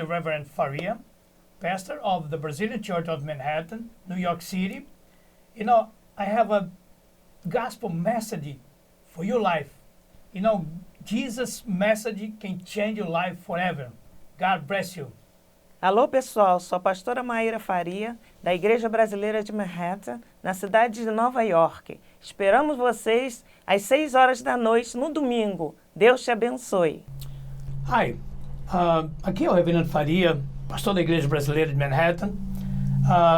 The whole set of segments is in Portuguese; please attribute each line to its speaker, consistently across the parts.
Speaker 1: Reverend Faria, pastor of the Brazilian Church of Manhattan, New York City. You know, I have a gospel message for your life. You know, Jesus' message can change your life forever. God bless you.
Speaker 2: Alô, pessoal, sou a pastora Maíra Faria, da Igreja Brasileira de Manhattan, na cidade de Nova York. Esperamos vocês às 6 horas da noite, no domingo. Deus te abençoe.
Speaker 1: Hi, aqui é o Reverendo Faria, pastor da Igreja Brasileira de Manhattan.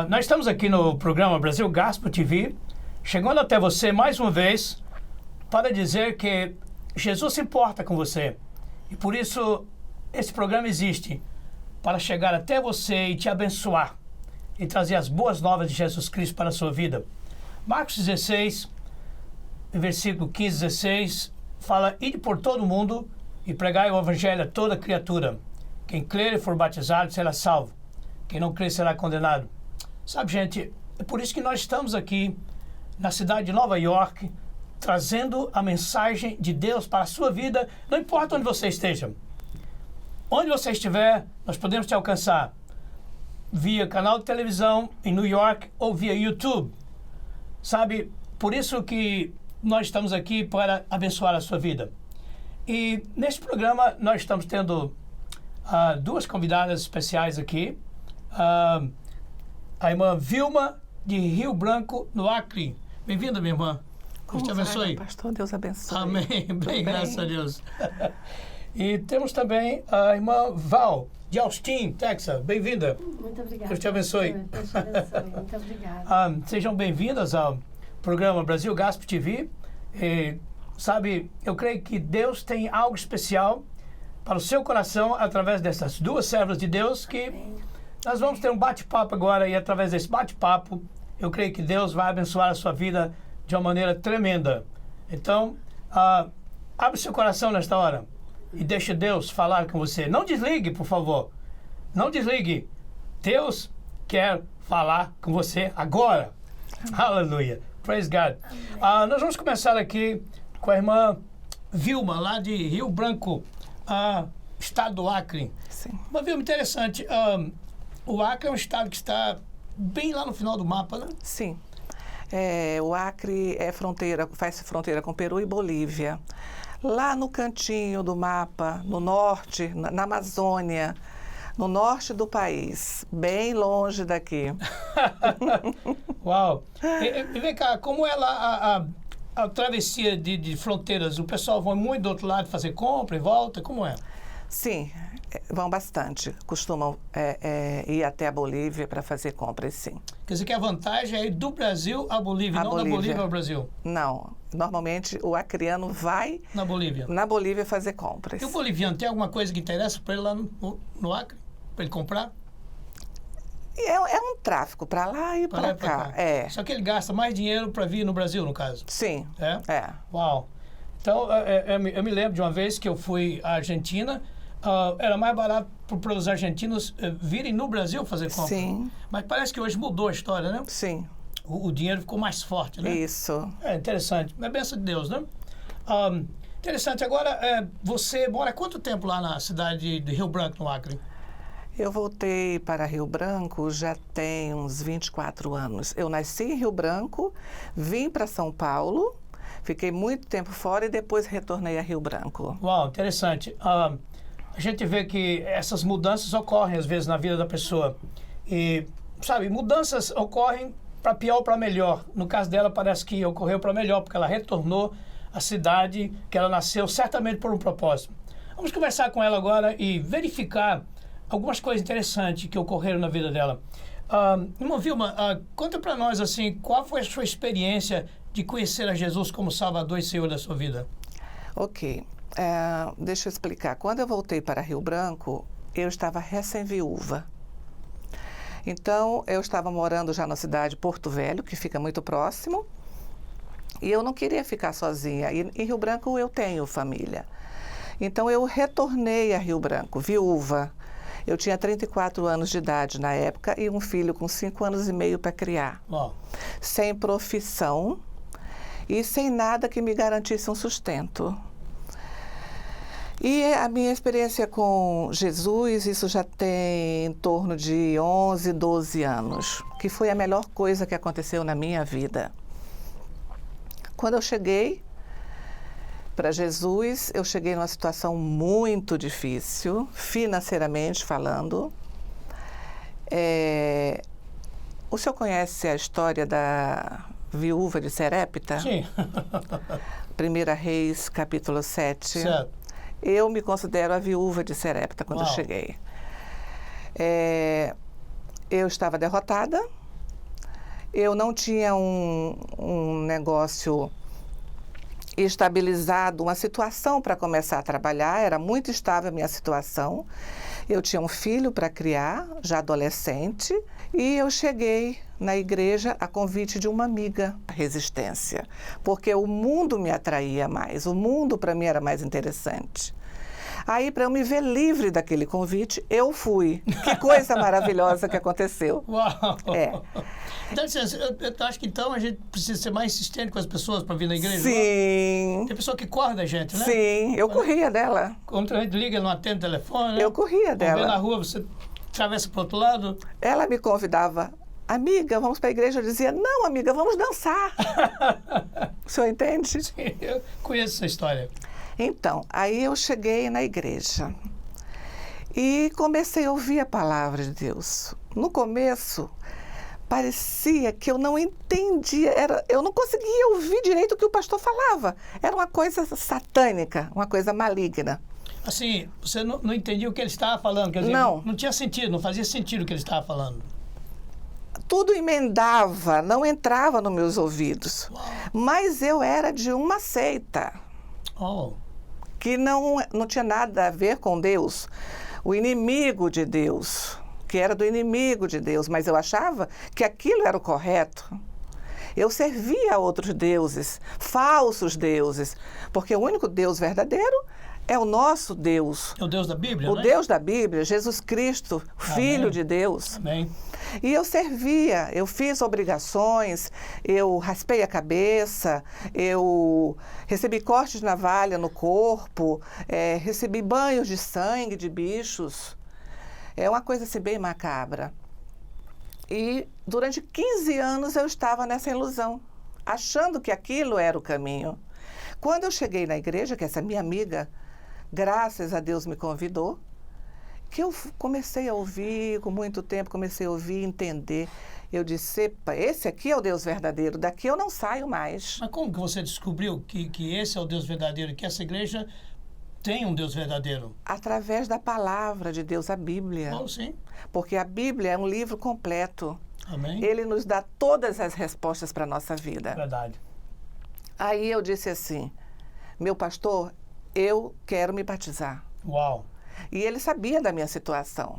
Speaker 1: Nós estamos aqui no programa Brasil Gospel TV, chegando até você mais uma vez para dizer que Jesus se importa com você. E por isso esse programa existe, para chegar até você e te abençoar e trazer as boas novas de Jesus Cristo para a sua vida. Marcos 16, versículo 15 e 16, fala: ide por todo o mundo e pregai o evangelho a toda criatura. Quem crer e for batizado será salvo. Quem não crer será condenado. Sabe, gente, é por isso que nós estamos aqui na cidade de Nova York, trazendo a mensagem de Deus para a sua vida, não importa onde você esteja. Onde você estiver, nós podemos te alcançar via canal de televisão em New York ou via YouTube. Sabe, por isso que nós estamos aqui para abençoar a sua vida. E neste programa nós estamos tendo duas convidadas especiais aqui. A irmã Vilma, de Rio Branco, no Acre. Bem-vinda, minha irmã. Deus te abençoe.
Speaker 3: Pastor, Deus abençoe.
Speaker 1: Amém. Bem, graças a Deus. E temos também a irmã Val, de Austin, Texas. Bem-vinda.
Speaker 4: Muito obrigada.
Speaker 1: Deus te abençoe.
Speaker 4: Deus te abençoe. Muito obrigada.
Speaker 1: Sejam bem-vindas ao programa Brasil Gospel TV. Sabe, eu creio que Deus tem algo especial para o seu coração através dessas duas servas de Deus, que nós vamos ter um bate-papo agora, e através desse bate-papo eu creio que Deus vai abençoar a sua vida de uma maneira tremenda. Então, abre seu coração nesta hora e deixe Deus falar com você. Não desligue, por favor. Não desligue. Deus quer falar com você agora. Aleluia. Praise God. Nós vamos começar aqui com a irmã Vilma, lá de Rio Branco, estado do Acre.
Speaker 3: Sim.
Speaker 1: Uma Vilma, interessante. O Acre é um estado que está bem lá no final do mapa, né?
Speaker 3: Sim. O Acre faz fronteira com Peru e Bolívia. Lá no cantinho do mapa, no norte, na Amazônia, no norte do país, bem longe daqui.
Speaker 1: Uau! E vem cá, como é lá a travessia de fronteiras? O pessoal vai muito do outro lado fazer compra e volta? Como é?
Speaker 3: Sim, vão bastante. Costumam ir até a Bolívia para fazer compras, sim.
Speaker 1: Quer dizer que a vantagem é ir do Brasil à Bolívia, não da Bolívia ao Brasil?
Speaker 3: Não. Normalmente o acreano vai
Speaker 1: na Bolívia
Speaker 3: fazer compras.
Speaker 1: E o boliviano tem alguma coisa que interessa para ele lá no Acre? Para ele comprar?
Speaker 3: É um tráfico para lá e para cá.
Speaker 1: Só que ele gasta mais dinheiro para vir no Brasil, no caso?
Speaker 3: Sim.
Speaker 1: É? Uau! Então, eu me lembro de uma vez que eu fui à Argentina. Era mais barato para os argentinos virem no Brasil fazer compra.
Speaker 3: Sim.
Speaker 1: Mas parece que hoje mudou a história, né?
Speaker 3: Sim.
Speaker 1: O dinheiro ficou mais forte, né?
Speaker 3: Isso.
Speaker 1: É interessante. É bênção de Deus, né? Interessante. Agora, você mora há quanto tempo lá na cidade de Rio Branco, no Acre?
Speaker 3: Eu voltei para Rio Branco já tem uns 24 anos. Eu nasci em Rio Branco, vim para São Paulo, fiquei muito tempo fora e depois retornei a Rio Branco.
Speaker 1: Uau, interessante. A gente vê que essas mudanças ocorrem às vezes na vida da pessoa. E, sabe, mudanças ocorrem para pior ou para melhor. No caso dela, parece que ocorreu para melhor, porque ela retornou à cidade que ela nasceu, certamente por um propósito. Vamos conversar com ela agora e verificar algumas coisas interessantes que ocorreram na vida dela. Irmã Vilma, conta para nós, assim, qual foi a sua experiência de conhecer a Jesus como Salvador e Senhor da sua vida?
Speaker 3: Ok. Deixa eu explicar. Quando eu voltei para Rio Branco, eu estava recém-viúva. Então, eu estava morando já na cidade de Porto Velho, que fica muito próximo, e eu não queria ficar sozinha. E em Rio Branco eu tenho família. Então, eu retornei a Rio Branco, viúva. Eu tinha 34 anos de idade na época e um filho com 5 anos e meio para criar.
Speaker 1: Oh.
Speaker 3: Sem profissão e sem nada que me garantisse um sustento. E a minha experiência com Jesus, isso já tem em torno de 11, 12 anos, que foi a melhor coisa que aconteceu na minha vida. Quando eu cheguei para Jesus, eu cheguei numa situação muito difícil, financeiramente falando. O senhor conhece a história da viúva de Serepta?
Speaker 1: Sim.
Speaker 3: 1 Reis, capítulo 7.
Speaker 1: Certo.
Speaker 3: Eu me considero a viúva de Serepta quando eu cheguei. Eu estava derrotada, eu não tinha um negócio estabilizado, uma situação para começar a trabalhar, era muito estável a minha situação. Eu tinha um filho para criar, já adolescente, e eu cheguei na igreja a convite de uma amiga, Resistência, porque o mundo me atraía mais, o mundo para mim era mais interessante. Aí, para eu me ver livre daquele convite, eu fui. Que coisa maravilhosa que aconteceu.
Speaker 1: Uau!
Speaker 3: Então,
Speaker 1: eu acho que então a gente precisa ser mais insistente com as pessoas para vir na igreja.
Speaker 3: Sim.
Speaker 1: Tem pessoa que corre da gente, né?
Speaker 3: Sim, eu corria dela.
Speaker 1: Quando a gente liga, não atende o telefone, né?
Speaker 3: Eu corria dela.
Speaker 1: Ou vê na rua, você atravessa para o outro lado.
Speaker 3: Ela me convidava, amiga, vamos para a igreja. Eu dizia, não, amiga, vamos dançar. O senhor entende?
Speaker 1: Sim, eu conheço essa história.
Speaker 3: Então, aí eu cheguei na igreja e comecei a ouvir a palavra de Deus. No começo, parecia que eu não entendia, eu não conseguia ouvir direito o que o pastor falava. Era uma coisa satânica, uma coisa maligna.
Speaker 1: Assim, você não entendia o que ele estava falando? Quer dizer, não tinha sentido, não fazia sentido o que ele estava falando.
Speaker 3: Tudo emendava, não entrava nos meus ouvidos.
Speaker 1: Uau.
Speaker 3: Mas eu era de uma seita. Que não tinha nada a ver com Deus, o inimigo de Deus, que era do inimigo de Deus, mas eu achava que aquilo era o correto. Eu servia a outros deuses, falsos deuses, porque o único Deus verdadeiro é o nosso Deus.
Speaker 1: É o Deus da Bíblia,
Speaker 3: O
Speaker 1: né?
Speaker 3: Deus da Bíblia, Jesus Cristo, Filho de Deus.
Speaker 1: Amém.
Speaker 3: E eu servia, eu fiz obrigações, eu raspei a cabeça, eu recebi cortes de navalha no corpo, recebi banhos de sangue de bichos. É uma coisa assim bem macabra. E durante 15 anos eu estava nessa ilusão, achando que aquilo era o caminho. Quando eu cheguei na igreja, que essa minha amiga, graças a Deus, me convidou, que eu comecei a ouvir, com muito tempo, comecei a ouvir, entender. Eu disse, epa, esse aqui é o Deus verdadeiro, daqui eu não saio mais.
Speaker 1: Mas como que você descobriu que esse é o Deus verdadeiro, que essa igreja tem um Deus verdadeiro?
Speaker 3: Através da palavra de Deus, a Bíblia.
Speaker 1: Sim.
Speaker 3: Porque a Bíblia é um livro completo.
Speaker 1: Amém.
Speaker 3: Ele nos dá todas as respostas para a nossa vida.
Speaker 1: Verdade.
Speaker 3: Aí eu disse assim, meu pastor, eu quero me batizar.
Speaker 1: Uau!
Speaker 3: E ele sabia da minha situação.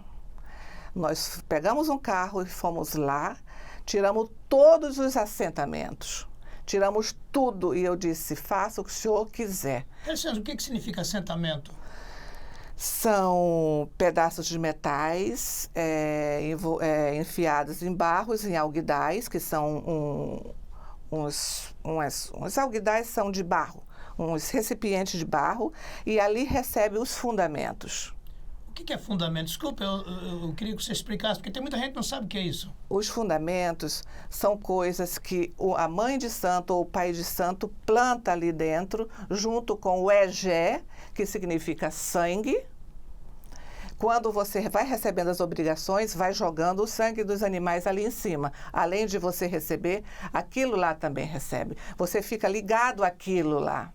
Speaker 3: Nós pegamos um carro e fomos lá, tiramos todos os assentamentos, tiramos tudo e eu disse, faça o que o senhor quiser.
Speaker 1: O que significa assentamento?
Speaker 3: São pedaços de metais enfiados em barros, em alguidais, que são uns alguidais são de barro, uns recipientes de barro, e ali recebe os fundamentos.
Speaker 1: O que é fundamento? Desculpa, eu queria que você explicasse, porque tem muita gente que não sabe o que é isso.
Speaker 3: Os fundamentos são coisas que a mãe de santo ou o pai de santo planta ali dentro, junto com o egé, que significa sangue. Quando você vai recebendo as obrigações, vai jogando o sangue dos animais ali em cima. Além de você receber, aquilo lá também recebe. Você fica ligado àquilo lá.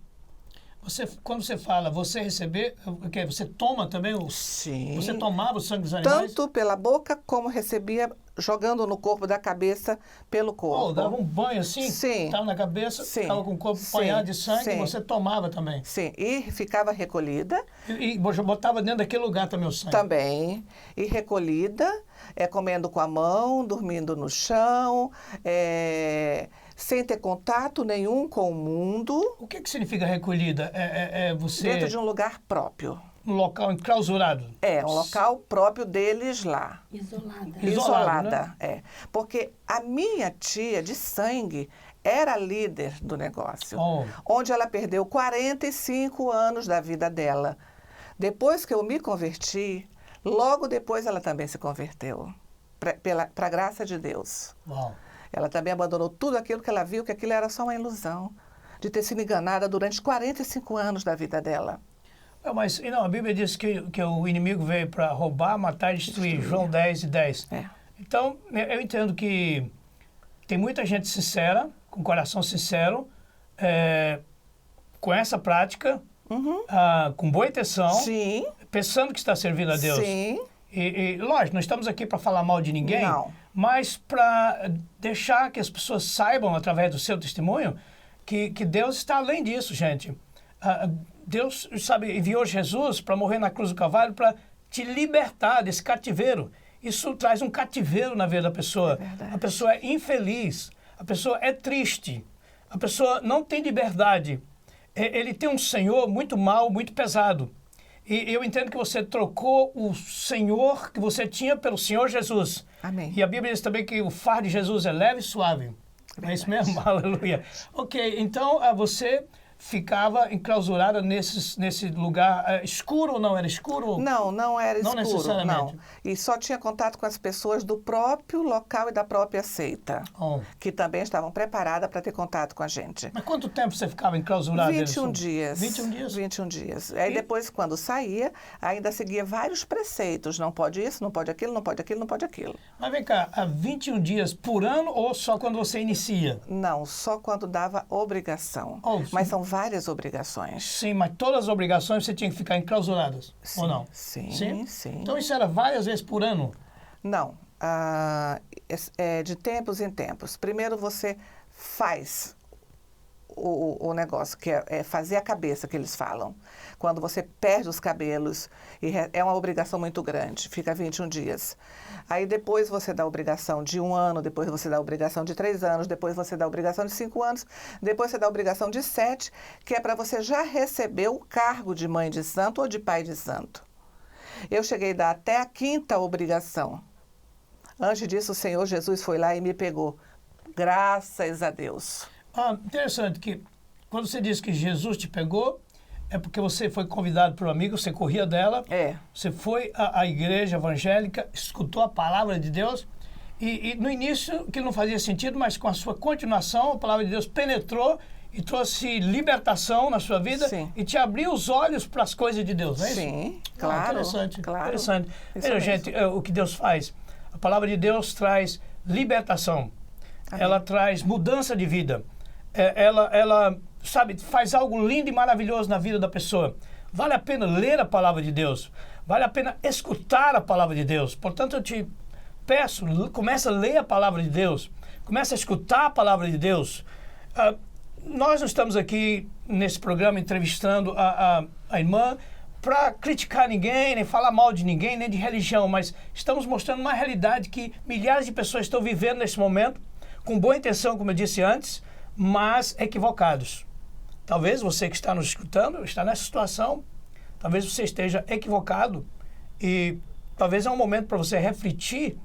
Speaker 1: Quando você fala você receber, o que? Você toma também o...
Speaker 3: Sim.
Speaker 1: Você tomava o sangue dos animais?
Speaker 3: Tanto pela boca como recebia jogando no corpo da cabeça pelo corpo.
Speaker 1: Dava um banho assim?
Speaker 3: Sim.
Speaker 1: Estava na cabeça,
Speaker 3: Sim.
Speaker 1: estava com o corpo banhado de sangue,
Speaker 3: Sim.
Speaker 1: e você tomava também?
Speaker 3: Sim, e ficava recolhida.
Speaker 1: E botava dentro daquele lugar também o sangue?
Speaker 3: Também. E recolhida, comendo com a mão, dormindo no chão, sem ter contato nenhum com o mundo.
Speaker 1: O que significa recolhida? É você...
Speaker 3: Dentro de um lugar próprio.
Speaker 1: Um local enclausurado?
Speaker 3: Um local próprio deles lá.
Speaker 1: Isolada,
Speaker 3: né? Porque a minha tia de sangue era líder do negócio, onde ela perdeu 45 anos da vida dela. Depois que eu me converti, logo depois ela também se converteu, para a graça de Deus.
Speaker 1: Uau.
Speaker 3: Ela também abandonou tudo aquilo que ela viu, que aquilo era só uma ilusão, de ter sido enganada durante 45 anos da vida dela.
Speaker 1: Mas não, a Bíblia diz que o inimigo veio para roubar, matar e destruir. João 10:10.
Speaker 3: É.
Speaker 1: Então, eu entendo que tem muita gente sincera, com coração sincero, com essa prática, com boa intenção,
Speaker 3: Sim.
Speaker 1: pensando que está servindo a Deus.
Speaker 3: Sim.
Speaker 1: E lógico, não estamos aqui para falar mal de ninguém,
Speaker 3: Não.
Speaker 1: mas para deixar que as pessoas saibam, através do seu testemunho, que Deus está além disso, gente. Deus, sabe, enviou Jesus para morrer na cruz do Calvário para te libertar desse cativeiro. Isso traz um cativeiro na vida da pessoa.
Speaker 3: É
Speaker 1: A pessoa é infeliz, a pessoa é triste, a pessoa não tem liberdade. Ele tem um Senhor muito mau, muito pesado. E eu entendo que você trocou o Senhor que você tinha pelo Senhor Jesus.
Speaker 3: Amém.
Speaker 1: E a Bíblia diz também que o fardo de Jesus é leve e suave. É isso mesmo? Aleluia. Ok, então você ficava enclausurada nesse lugar escuro ou não era escuro?
Speaker 3: Não era
Speaker 1: Não
Speaker 3: escuro,
Speaker 1: necessariamente.
Speaker 3: não. E só tinha contato com as pessoas do próprio local e da própria seita,
Speaker 1: Oh.
Speaker 3: que também estavam preparadas para ter contato com a gente.
Speaker 1: Mas quanto tempo você ficava enclausurada?
Speaker 3: 21 dias.
Speaker 1: 21 dias?
Speaker 3: 21 dias. Aí depois, quando saía, ainda seguia vários preceitos. Não pode isso, não pode aquilo, não pode aquilo, não pode aquilo.
Speaker 1: Mas vem cá, 21 dias por ano ou só quando você inicia?
Speaker 3: Não, só quando dava obrigação.
Speaker 1: Oh,
Speaker 3: Mas são várias obrigações.
Speaker 1: Sim, mas todas as obrigações você tinha que ficar enclausuradas,
Speaker 3: Sim,
Speaker 1: ou não?
Speaker 3: sim.
Speaker 1: Então isso era várias vezes por ano?
Speaker 3: Não. De tempos em tempos. Primeiro você faz o negócio, que é fazer a cabeça, que eles falam. Quando você perde os cabelos, é uma obrigação muito grande, fica 21 dias. Aí depois você dá a obrigação de 1 ano, depois você dá a obrigação de 3 anos, depois você dá a obrigação de 5 anos, depois você dá a obrigação de 7, que é para você já receber o cargo de mãe de santo ou de pai de santo. Eu cheguei a dar até a 5ª obrigação. Antes disso, o Senhor Jesus foi lá e me pegou. Graças a Deus.
Speaker 1: Interessante que quando você diz que Jesus te pegou, é porque você foi convidado por um amigo, você corria dela, você foi à igreja evangélica, escutou a palavra de Deus e no início, que não fazia sentido, mas com a sua continuação, a palavra de Deus penetrou e trouxe libertação na sua vida.
Speaker 3: Sim.
Speaker 1: E te abriu os olhos para as coisas de Deus, não é isso?
Speaker 3: Sim, claro.
Speaker 1: Interessante,
Speaker 3: claro.
Speaker 1: interessante.
Speaker 3: Isso
Speaker 1: Veja,
Speaker 3: mesmo.
Speaker 1: gente, o que Deus faz. A palavra de Deus traz libertação.
Speaker 3: Amém.
Speaker 1: Ela traz mudança de vida. Ela, sabe, faz algo lindo e maravilhoso na vida da pessoa. Vale a pena ler a palavra de Deus. Vale a pena escutar a palavra de Deus. Portanto, eu te peço, começa a ler a palavra de Deus. Começa a escutar a palavra de Deus. Nós não estamos aqui nesse programa entrevistando a irmã para criticar ninguém, nem falar mal de ninguém, nem de religião, mas estamos mostrando uma realidade que milhares de pessoas estão vivendo nesse momento, com boa intenção, como eu disse antes, mas equivocados. Talvez você que está nos escutando está nessa situação, talvez você esteja equivocado e talvez é um momento para você refletir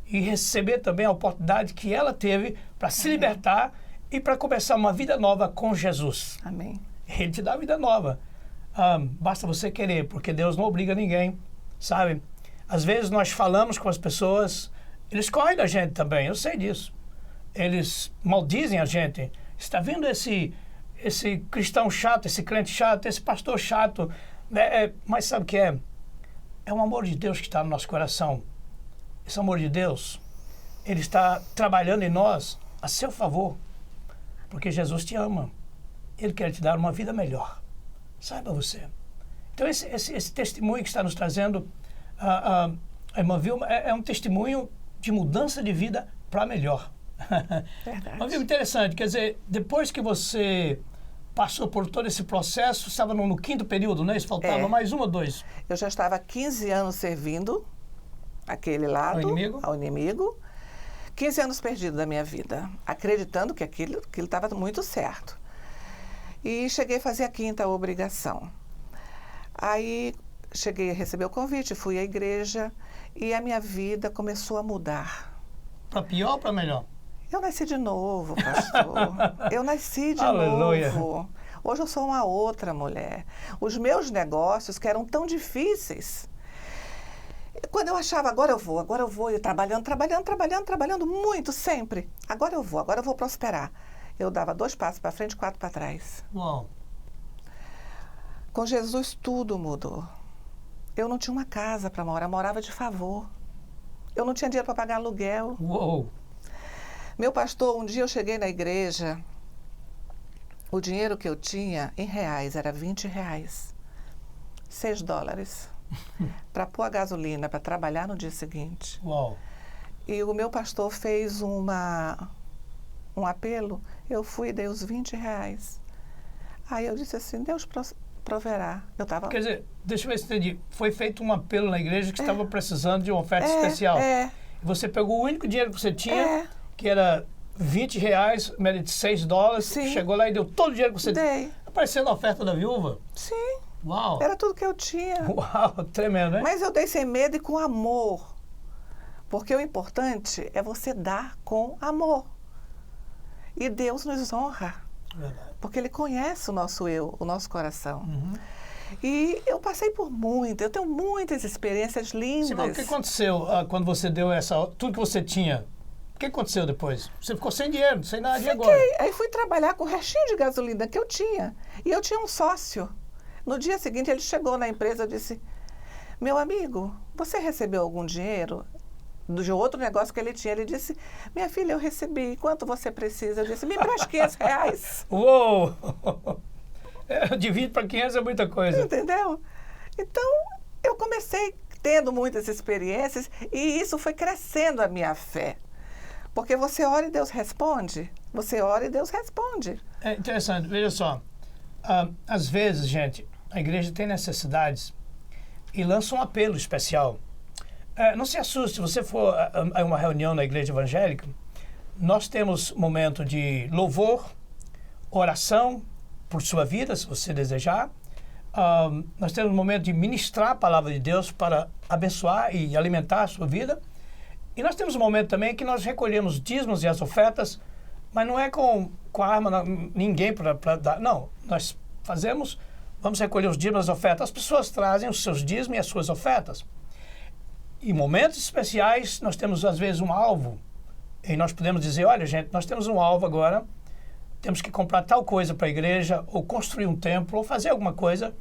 Speaker 1: e receber também a oportunidade que ela teve para se libertar e para começar uma vida nova com Jesus.
Speaker 3: Amém.
Speaker 1: Ele te dá vida nova. Basta você querer, porque Deus não obriga ninguém, sabe? Às vezes nós falamos com as pessoas, eles correm da gente também, eu sei disso. Eles maldizem a gente. Está vendo esse cristão chato, esse crente chato, esse pastor chato. Mas sabe o que é? É o amor de Deus que está no nosso coração. Esse amor de Deus, Ele está trabalhando em nós a seu favor. Porque Jesus te ama. Ele quer te dar uma vida melhor. Saiba você. Então, esse testemunho que está nos trazendo, a irmã Vilma, é um testemunho de mudança de vida para melhor.
Speaker 3: Verdade.
Speaker 1: Uma Vilma interessante, quer dizer, depois que você passou por todo esse processo, estava no 5º período, né? Isso faltava mais 1 ou 2.
Speaker 3: Eu já estava há 15 anos servindo aquele lado, ao inimigo. 15 anos perdido da minha vida, acreditando que aquilo estava muito certo. E cheguei a fazer a 5ª obrigação. Aí cheguei a receber o convite, fui à igreja e a minha vida começou a mudar.
Speaker 1: Para pior ou para melhor?
Speaker 3: Eu nasci de novo, pastor. Eu nasci de
Speaker 1: Aleluia.
Speaker 3: novo. Hoje eu sou uma outra mulher. Os meus negócios, que eram tão difíceis, quando eu achava, agora eu vou, e trabalhando muito, sempre. Agora eu vou prosperar. Eu dava 2 passos para frente, 4 para trás.
Speaker 1: Uau.
Speaker 3: Com Jesus tudo mudou. Eu não tinha uma casa para morar, morava de favor. Eu não tinha dinheiro para pagar aluguel.
Speaker 1: Uou.
Speaker 3: Meu pastor, um dia eu cheguei na igreja, o dinheiro que eu tinha em reais era R$20. $6. Para pôr a gasolina, para trabalhar no dia seguinte.
Speaker 1: Uau.
Speaker 3: E o meu pastor fez um apelo, eu fui e dei os R$20. Aí eu disse assim, Deus proverá. Eu tava...
Speaker 1: Quer dizer, deixa eu ver se entendi. Foi feito um apelo na igreja que estava precisando de uma oferta especial. E você pegou o único dinheiro que você tinha, que era R$20, média de $6,
Speaker 3: Sim.
Speaker 1: Chegou lá e deu todo o dinheiro que você...
Speaker 3: Dei.
Speaker 1: Apareceu na oferta da viúva?
Speaker 3: Sim.
Speaker 1: Uau.
Speaker 3: Era tudo que eu tinha.
Speaker 1: Uau, tremendo, né?
Speaker 3: Mas eu dei sem medo e com amor. Porque o importante é você dar com amor. E Deus nos honra.
Speaker 1: Verdade.
Speaker 3: Porque Ele conhece o nosso eu, o nosso coração.
Speaker 1: Uhum.
Speaker 3: E eu passei por eu tenho muitas experiências lindas.
Speaker 1: Sim, mas o que aconteceu quando você deu tudo que você tinha? O que aconteceu depois? Você ficou sem dinheiro, sem nada de agora.
Speaker 3: Aí fui trabalhar com o restinho de gasolina que eu tinha. E eu tinha um sócio. No dia seguinte, ele chegou na empresa e disse, meu amigo, você recebeu algum dinheiro de outro negócio que ele tinha? Ele disse, minha filha, eu recebi. Quanto você precisa? Eu disse, me empreste R$500.
Speaker 1: Uou! Divide para 500 é muita coisa.
Speaker 3: Entendeu? Então, eu comecei tendo muitas experiências e isso foi crescendo a minha fé. Porque você ora e Deus responde. Você ora e Deus responde.
Speaker 1: É interessante, veja só. Às vezes, gente, a igreja tem necessidades e lança um apelo especial. Não se assuste, se você for a uma reunião na igreja evangélica, nós temos momento de louvor, oração por sua vida, se você desejar. Nós temos momento de ministrar a palavra de Deus para abençoar e alimentar a sua vida. E nós temos um momento também que nós recolhemos dízimos e as ofertas, mas não é com a arma, ninguém para dar. Não, nós vamos recolher os dízimos e as ofertas. As pessoas trazem os seus dízimos e as suas ofertas. Em momentos especiais, nós temos, às vezes, um alvo. E nós podemos dizer, olha, gente, nós temos um alvo agora, temos que comprar tal coisa para a igreja, ou construir um templo, ou fazer alguma coisa.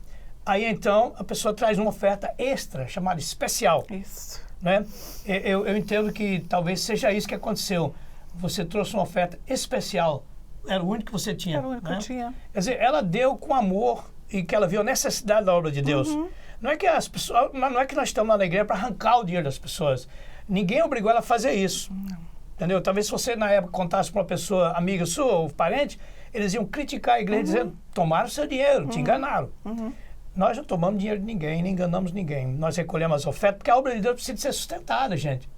Speaker 1: Aí, então, a pessoa traz uma oferta extra, chamada especial.
Speaker 3: Isso.
Speaker 1: Né? Eu entendo que talvez seja isso que aconteceu. Você trouxe uma oferta especial. Era o único que você tinha.
Speaker 3: Era o único que eu tinha.
Speaker 1: Quer dizer, ela deu com amor e que ela viu a necessidade da obra de Deus.
Speaker 3: Uhum.
Speaker 1: Não é que as pessoas, não é que nós estamos lá na igreja para arrancar o dinheiro das pessoas. Ninguém obrigou ela a fazer isso.
Speaker 3: Não.
Speaker 1: Entendeu? Talvez se você, na época, contasse para uma pessoa, amiga sua ou parente, eles iam criticar a igreja dizendo, tomaram o seu dinheiro, te enganaram.
Speaker 3: Uhum.
Speaker 1: Nós não tomamos dinheiro de ninguém, nem enganamos ninguém. Nós recolhemos as ofertas, porque a obra de Deus precisa ser sustentada, gente.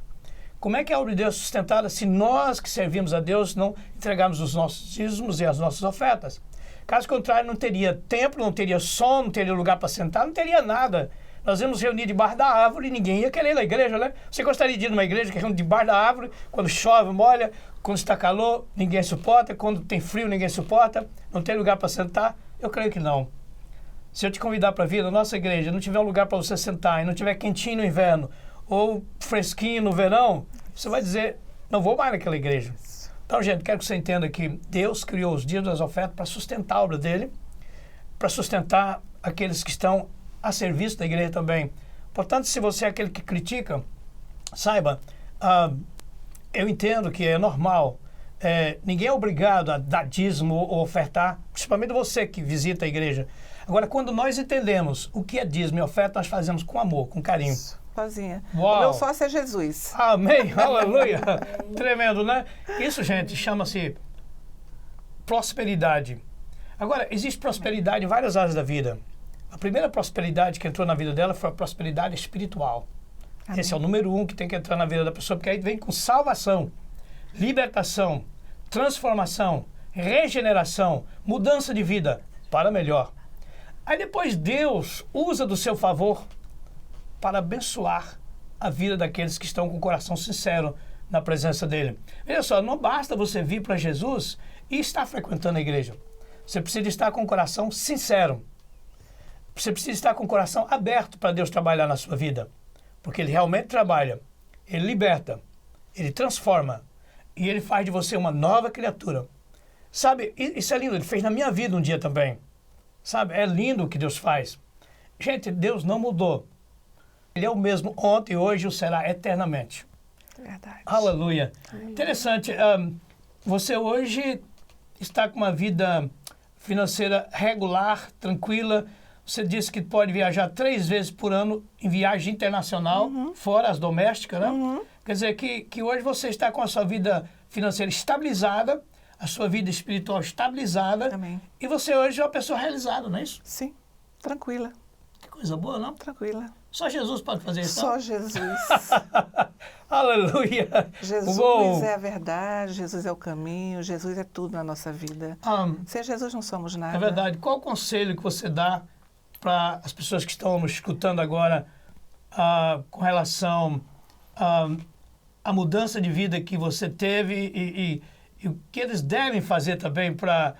Speaker 1: Como é que a obra de Deus é sustentada se nós que servimos a Deus não entregarmos os nossos dízimos e as nossas ofertas? Caso contrário, não teria templo, não teria som, não teria lugar para sentar, não teria nada. Nós íamos reunir debaixo da árvore e ninguém ia querer ir na igreja, né? Você gostaria de ir numa igreja que é debaixo da árvore, quando chove, molha, quando está calor, ninguém suporta, quando tem frio, ninguém suporta, não tem lugar para sentar? Eu creio que não. Se eu te convidar para vir na nossa igreja, não tiver um lugar para você sentar e não tiver quentinho no inverno ou fresquinho no verão, você vai dizer, não vou mais naquela igreja. Então, gente, quero que você entenda que Deus criou os dízimos das ofertas para sustentar a obra dele, para sustentar aqueles que estão a serviço da igreja também. Portanto, se você é aquele que critica, saiba, eu entendo que é normal. Ninguém é obrigado a dar dízimo ou ofertar, principalmente você que visita a igreja. Agora, quando nós entendemos o que é dízimo e oferta, nós fazemos com amor, com carinho.
Speaker 3: Sozinha.
Speaker 1: Uau.
Speaker 3: O meu sócio é Jesus.
Speaker 1: Amém, aleluia. Tremendo, né? Isso, gente, chama-se prosperidade. Agora, existe prosperidade em várias áreas da vida. A primeira prosperidade que entrou na vida dela foi a prosperidade espiritual. Amém. Esse é o número 1 que tem que entrar na vida da pessoa, porque aí vem com salvação, libertação, transformação, regeneração, mudança de vida para melhor. Aí depois Deus usa do seu favor para abençoar a vida daqueles que estão com o coração sincero na presença dele. Veja só, não basta você vir para Jesus e estar frequentando a igreja. Você precisa estar com o coração sincero. Você precisa estar com o coração aberto para Deus trabalhar na sua vida. Porque Ele realmente trabalha. Ele liberta. Ele transforma. E Ele faz de você uma nova criatura. Sabe, isso é lindo. Ele fez na minha vida um dia também. Sabe, é lindo o que Deus faz. Gente, Deus não mudou. Ele é o mesmo ontem, hoje e o será eternamente.
Speaker 3: Verdade.
Speaker 1: Aleluia. Interessante. Você hoje está com uma vida financeira regular, tranquila. Você disse que pode viajar 3 vezes por ano em viagem internacional, fora as domésticas, né? Quer dizer que hoje você está com a sua vida financeira estabilizada, a sua vida espiritual estabilizada.
Speaker 3: Amém.
Speaker 1: E você hoje é uma pessoa realizada, não é isso?
Speaker 3: Sim, tranquila.
Speaker 1: Que coisa boa, não?
Speaker 3: Tranquila.
Speaker 1: Só Jesus pode fazer isso,
Speaker 3: Só
Speaker 1: não?
Speaker 3: Jesus.
Speaker 1: Aleluia.
Speaker 3: Jesus
Speaker 1: Uou.
Speaker 3: é a verdade, Jesus é o caminho, Jesus é tudo na nossa vida. Sem Jesus não somos nada.
Speaker 1: É verdade. Qual o conselho que você dá para as pessoas que estão nos escutando agora com relação à mudança de vida que você teve e o que eles devem fazer também para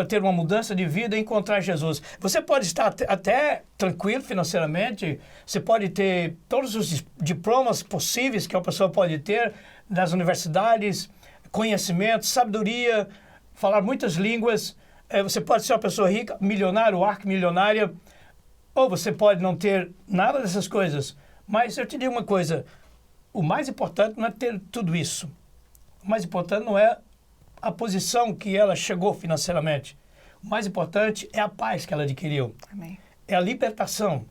Speaker 1: ter uma mudança de vida e encontrar Jesus? Você pode estar até tranquilo financeiramente, você pode ter todos os diplomas possíveis que a pessoa pode ter das universidades, conhecimento, sabedoria, falar muitas línguas. Você pode ser uma pessoa rica, milionária ou arquimilionária, ou você pode não ter nada dessas coisas. Mas eu te digo uma coisa, o mais importante não é ter tudo isso. O mais importante não é a posição que ela chegou financeiramente. O mais importante é a paz que ela adquiriu.
Speaker 3: Amém.
Speaker 1: É a libertação.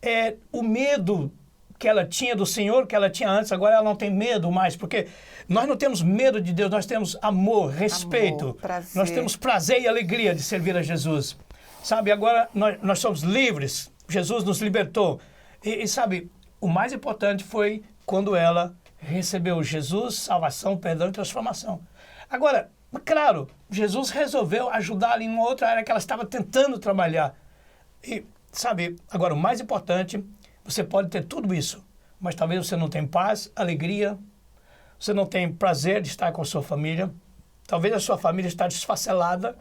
Speaker 1: É o medo que ela tinha do Senhor, que ela tinha antes, agora ela não tem medo mais, porque nós não temos medo de Deus, nós temos amor, respeito.
Speaker 3: Amor, prazer.
Speaker 1: Nós temos prazer e alegria de servir a Jesus. Sabe, agora nós somos livres, Jesus nos libertou. E sabe, o mais importante foi quando ela recebeu Jesus, salvação, perdão e transformação. Agora, claro, Jesus resolveu ajudá-la em uma outra área que ela estava tentando trabalhar. E, sabe, agora o mais importante, você pode ter tudo isso, mas talvez você não tenha paz, alegria, você não tenha prazer de estar com a sua família, talvez a sua família está desfacelada,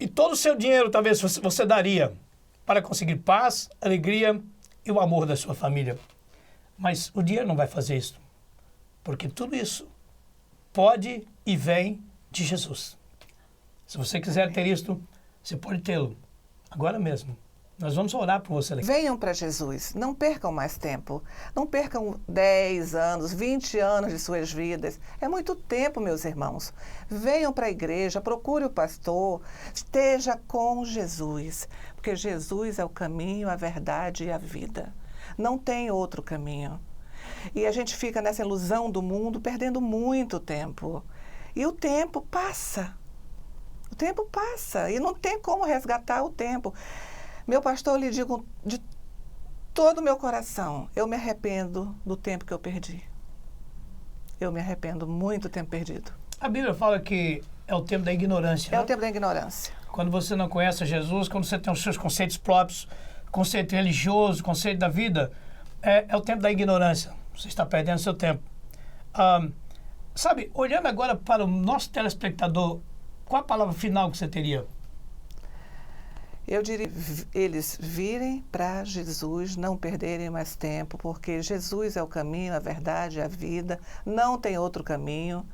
Speaker 1: e todo o seu dinheiro talvez você daria para conseguir paz, alegria e o amor da sua família. Mas o dinheiro não vai fazer isso, porque tudo isso pode e vem de Jesus. Se você quiser ter isto, você pode tê-lo agora mesmo. Nós vamos orar por você.
Speaker 3: Venham para Jesus, não percam mais tempo. Não percam 10 anos, 20 anos de suas vidas. É muito tempo, meus irmãos. Venham para a igreja, procure o pastor, esteja com Jesus, porque Jesus é o caminho, a verdade e a vida. Não tem outro caminho. E a gente fica nessa ilusão do mundo, perdendo muito tempo. E o tempo passa. O tempo passa e não tem como resgatar o tempo. Meu pastor, eu lhe digo de todo o meu coração, eu me arrependo do tempo que eu perdi. Eu me arrependo muito do tempo perdido.
Speaker 1: A Bíblia fala que é o tempo da ignorância.
Speaker 3: É
Speaker 1: né?
Speaker 3: o tempo da ignorância.
Speaker 1: Quando você não conhece Jesus, quando você tem os seus conceitos próprios, conceito religioso, conceito da vida, é o tempo da ignorância. Você está perdendo seu tempo. Sabe, olhando agora para o nosso telespectador, qual a palavra final que você teria?
Speaker 3: Eu diria, eles virem para Jesus, não perderem mais tempo, porque Jesus é o caminho, a verdade, a vida, não tem outro caminho.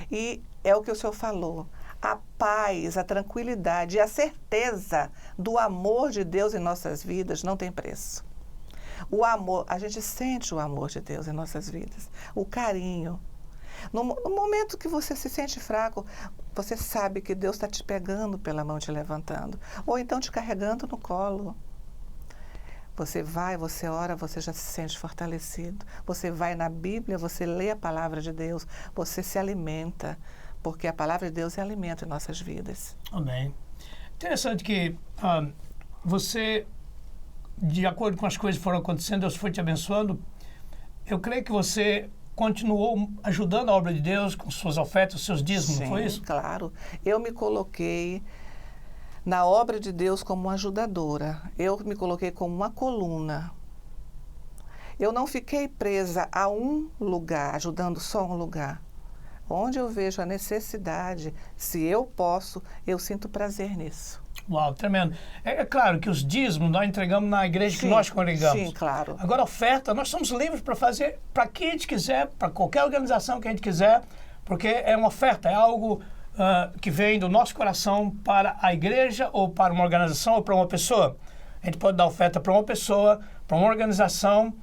Speaker 3: E é o que o Senhor falou, a paz, a tranquilidade e a certeza do amor de Deus em nossas vidas não tem preço. O amor, a gente sente o amor de Deus em nossas vidas, o carinho. No momento que você se sente fraco, você sabe que Deus está te pegando pela mão, te levantando. Ou então te carregando no colo. Você vai, você ora, você já se sente fortalecido. Você vai na Bíblia, você lê a palavra de Deus, você se alimenta. Porque a palavra de Deus é alimento em nossas vidas.
Speaker 1: Amém. Interessante que você, de acordo com as coisas que foram acontecendo, Deus foi te abençoando. Eu creio que você continuou ajudando a obra de Deus com suas ofertas, seus dízimos,
Speaker 3: Sim,
Speaker 1: não foi isso?
Speaker 3: Claro. Eu me coloquei na obra de Deus como uma ajudadora. Eu me coloquei como uma coluna. Eu não fiquei presa a um lugar, ajudando só um lugar. Onde eu vejo a necessidade, se eu posso, eu sinto prazer nisso.
Speaker 1: Uau, tremendo. É claro que os dízimos nós entregamos na igreja que nós congregamos.
Speaker 3: Sim, claro.
Speaker 1: Agora, a oferta, nós somos livres para fazer para quem a gente quiser, para qualquer organização que a gente quiser, porque é uma oferta, é algo que vem do nosso coração para a igreja ou para uma organização ou para uma pessoa. A gente pode dar oferta para uma pessoa, para uma organização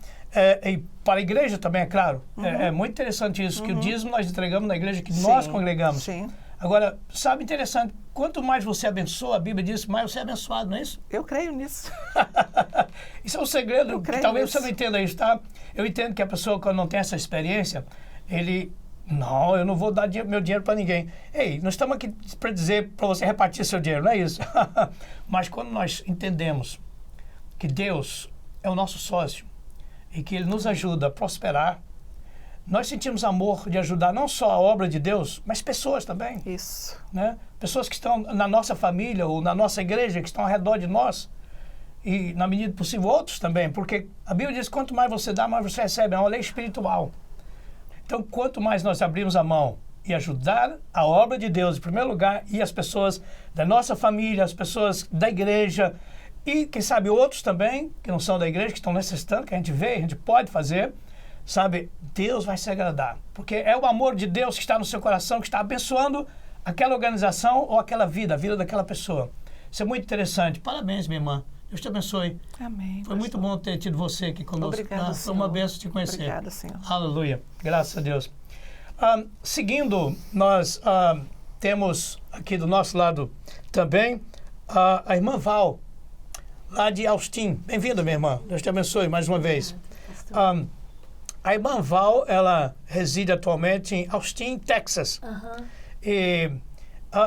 Speaker 1: e para a igreja também, é claro. É muito interessante isso, que o dízimo nós entregamos na igreja que nós congregamos.
Speaker 3: Sim.
Speaker 1: Agora, sabe, interessante, quanto mais você abençoa, a Bíblia diz, mais você é abençoado, não é isso?
Speaker 3: Eu creio nisso.
Speaker 1: Isso é um segredo que talvez você não entenda isso, tá? Eu entendo que a pessoa, quando não tem essa experiência, não, eu não vou dar meu dinheiro para ninguém. Ei, nós estamos aqui para dizer para você repartir seu dinheiro, não é isso? Mas quando nós entendemos que Deus é o nosso sócio e que Ele nos ajuda a prosperar, nós sentimos amor de ajudar não só a obra de Deus, mas pessoas também.
Speaker 3: Isso.
Speaker 1: Né? Pessoas que estão na nossa família ou na nossa igreja, que estão ao redor de nós. E, na medida possível, outros também. Porque a Bíblia diz que quanto mais você dá, mais você recebe. É uma lei espiritual. Então, quanto mais nós abrirmos a mão e ajudar a obra de Deus, em primeiro lugar, e as pessoas da nossa família, as pessoas da igreja, e, quem sabe, outros também, que não são da igreja, que estão necessitando, que a gente vê, a gente pode fazer, sabe, Deus vai se agradar. Porque é o amor de Deus que está no seu coração, que está abençoando aquela organização ou aquela vida, a vida daquela pessoa. Isso é muito interessante. Parabéns, minha irmã. Deus te abençoe.
Speaker 3: Amém.
Speaker 1: Foi muito bom ter tido você aqui conosco.
Speaker 3: Obrigada,
Speaker 1: Foi uma bênção te conhecer.
Speaker 3: Obrigada, Senhor.
Speaker 1: Aleluia. Graças a Deus. Seguindo, nós temos aqui do nosso lado também a irmã Val, lá de Austin. Bem-vinda, minha irmã. Deus te abençoe mais uma vez. A irmã Val, ela reside atualmente em Austin, Texas. E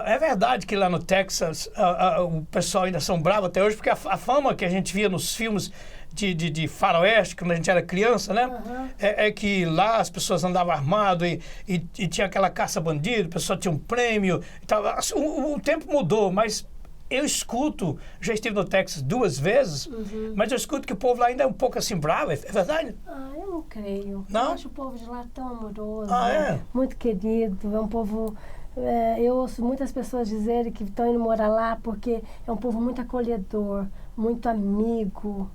Speaker 1: é verdade que lá no Texas o pessoal ainda são bravos até hoje, porque a fama que a gente via nos filmes de faroeste, quando a gente era criança, né? É que lá as pessoas andavam armadas e tinha aquela caça bandido, a pessoa tinha um prêmio e tal. Assim, o tempo mudou, mas eu escuto, já estive no Texas 2 vezes, mas eu escuto que o povo lá ainda é um pouco assim bravo, é verdade?
Speaker 4: Eu não creio.
Speaker 1: Não?
Speaker 4: Eu acho o povo de lá tão amoroso,
Speaker 1: É?
Speaker 4: muito querido, é um povo... eu ouço muitas pessoas dizerem que estão indo morar lá porque é um povo muito acolhedor, muito amigo.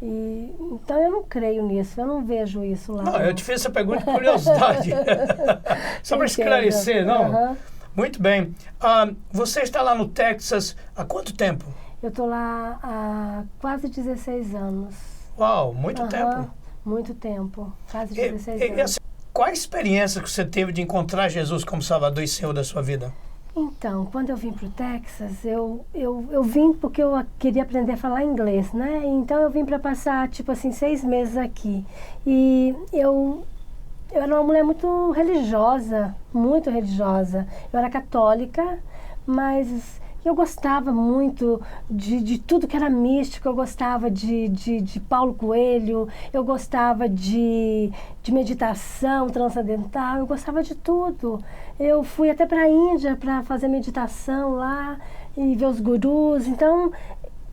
Speaker 4: Então eu não creio nisso, eu não vejo isso lá.
Speaker 1: Não, eu te fiz essa pergunta de curiosidade. Só para esclarecer, não? Muito bem. Você está lá no Texas há quanto tempo?
Speaker 4: Eu estou lá há quase 16 anos.
Speaker 1: Uau, muito tempo.
Speaker 4: Muito tempo, quase 16 anos.
Speaker 1: Qual a experiência que você teve de encontrar Jesus como Salvador e Senhor da sua vida?
Speaker 4: Então, quando eu vim para o Texas, eu vim porque eu queria aprender a falar inglês, né? Então eu vim para passar, tipo assim, 6 meses aqui. E eu era uma mulher muito religiosa, muito religiosa. Eu era católica, mas eu gostava muito de tudo que era místico. Eu gostava de Paulo Coelho, eu gostava de meditação transcendental, eu gostava de tudo. Eu fui até para a Índia para fazer meditação lá e ver os gurus. Então,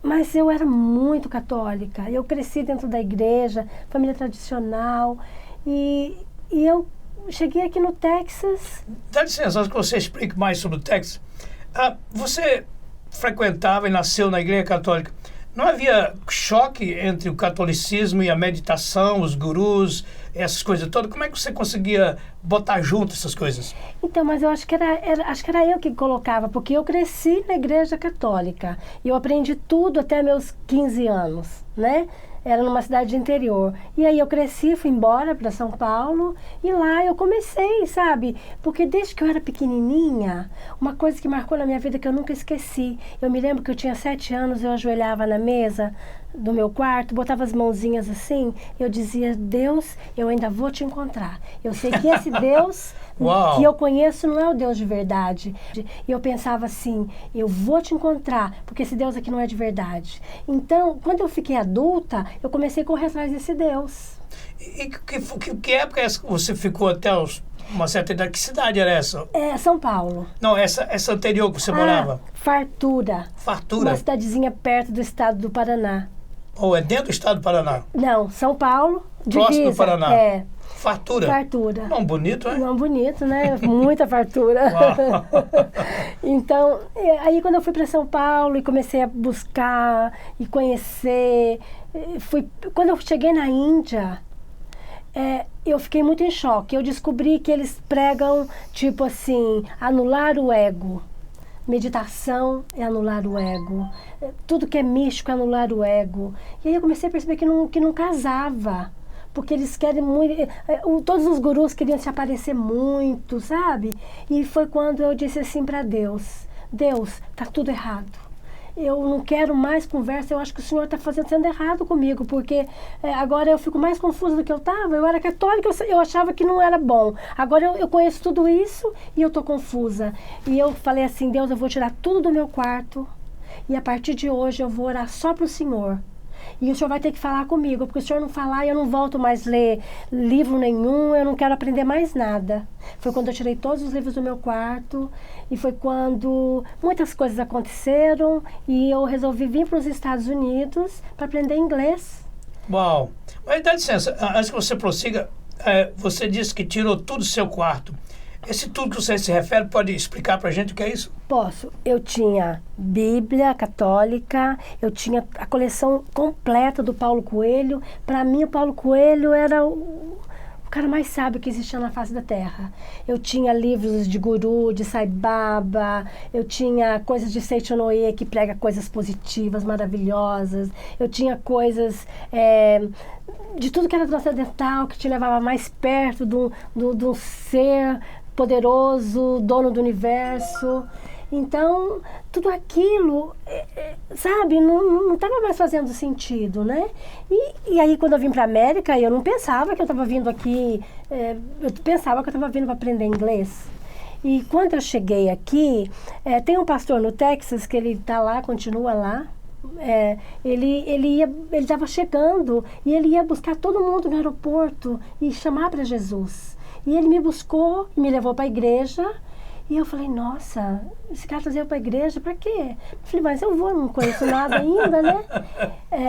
Speaker 4: mas eu era muito católica. Eu cresci dentro da igreja, família tradicional. E eu cheguei aqui no Texas.
Speaker 1: Dá licença, que você explique mais sobre o Texas. Você frequentava e nasceu na igreja católica. Não havia choque entre o catolicismo e a meditação, os gurus, essas coisas todas? Como é que você conseguia botar junto essas coisas?
Speaker 4: Então, mas eu acho que era eu que colocava, porque eu cresci na igreja católica. E eu aprendi tudo até meus 15 anos, né? Era numa cidade de interior. E aí eu cresci, fui embora para São Paulo e lá eu comecei, sabe? Porque desde que eu era pequenininha, uma coisa que marcou na minha vida que eu nunca esqueci. Eu me lembro que eu tinha 7 anos, eu ajoelhava na mesa do meu quarto, botava as mãozinhas assim, eu dizia: Deus, eu ainda vou te encontrar. Eu sei que esse Deus que eu conheço não é o Deus de verdade. E eu pensava assim: eu vou te encontrar, porque esse Deus aqui não é de verdade. Então, quando eu fiquei adulta, eu comecei a correr atrás desse Deus.
Speaker 1: E que época você ficou até uma certa idade? Que cidade era essa?
Speaker 4: São Paulo.
Speaker 1: Não, essa anterior que você morava?
Speaker 4: Fartura.
Speaker 1: Fartura?
Speaker 4: Uma cidadezinha perto do estado do Paraná.
Speaker 1: Ou é dentro do estado do Paraná?
Speaker 4: Não, São Paulo, divisa.
Speaker 1: Próximo do Paraná. Fartura?
Speaker 4: Fartura.
Speaker 1: Não, bonito, hein?
Speaker 4: Não, bonito, né? Muita fartura. Então, aí quando eu fui para São Paulo e comecei a buscar e conhecer, quando eu cheguei na Índia, eu fiquei muito em choque. Eu descobri que eles pregam, tipo assim, anular o ego. Meditação é anular o ego. Tudo que é místico é anular o ego. E aí eu comecei a perceber que não casava. Porque eles querem muito... Todos os gurus queriam se aparecer muito, sabe? E foi quando eu disse assim para Deus: Deus, tá tudo errado. Eu não quero mais conversa, eu acho que o Senhor está sendo errado comigo, porque agora eu fico mais confusa do que eu estava. Eu era católica, eu achava que não era bom. Agora eu conheço tudo isso e eu estou confusa. E eu falei assim: Deus, eu vou tirar tudo do meu quarto e a partir de hoje eu vou orar só para o Senhor. E o Senhor vai ter que falar comigo, porque se o Senhor não falar, eu não volto mais ler livro nenhum, eu não quero aprender mais nada. Foi quando eu tirei todos os livros do meu quarto, e foi quando muitas coisas aconteceram, e eu resolvi vir para os Estados Unidos para aprender inglês.
Speaker 1: Uau! Mas dá licença, antes que você prossiga, você disse que tirou tudo do seu quarto. Esse tudo que você se refere, pode explicar para a gente o que é isso?
Speaker 4: Posso. Eu tinha Bíblia católica, eu tinha a coleção completa do Paulo Coelho. Para mim, o Paulo Coelho era o cara mais sábio que existia na face da Terra. Eu tinha livros de Guru, de Sai Baba, eu tinha coisas de Seiichi Noe, que prega coisas positivas, maravilhosas. Eu tinha coisas... de tudo que era transcendental, que te levava mais perto do ser poderoso, dono do universo. Então, tudo aquilo, sabe, não estava mais fazendo sentido, né? E aí, quando eu vim para a América, eu não pensava que eu estava vindo aqui, eu pensava que eu estava vindo para aprender inglês. E quando eu cheguei aqui, tem um pastor no Texas, que ele está lá, continua lá. Ele estava chegando e ele ia buscar todo mundo no aeroporto e chamar para Jesus. E ele me buscou e me levou para a igreja. E eu falei: nossa, esse cara trazer eu para a igreja, para quê? Eu falei: mas eu vou, não conheço nada ainda, né?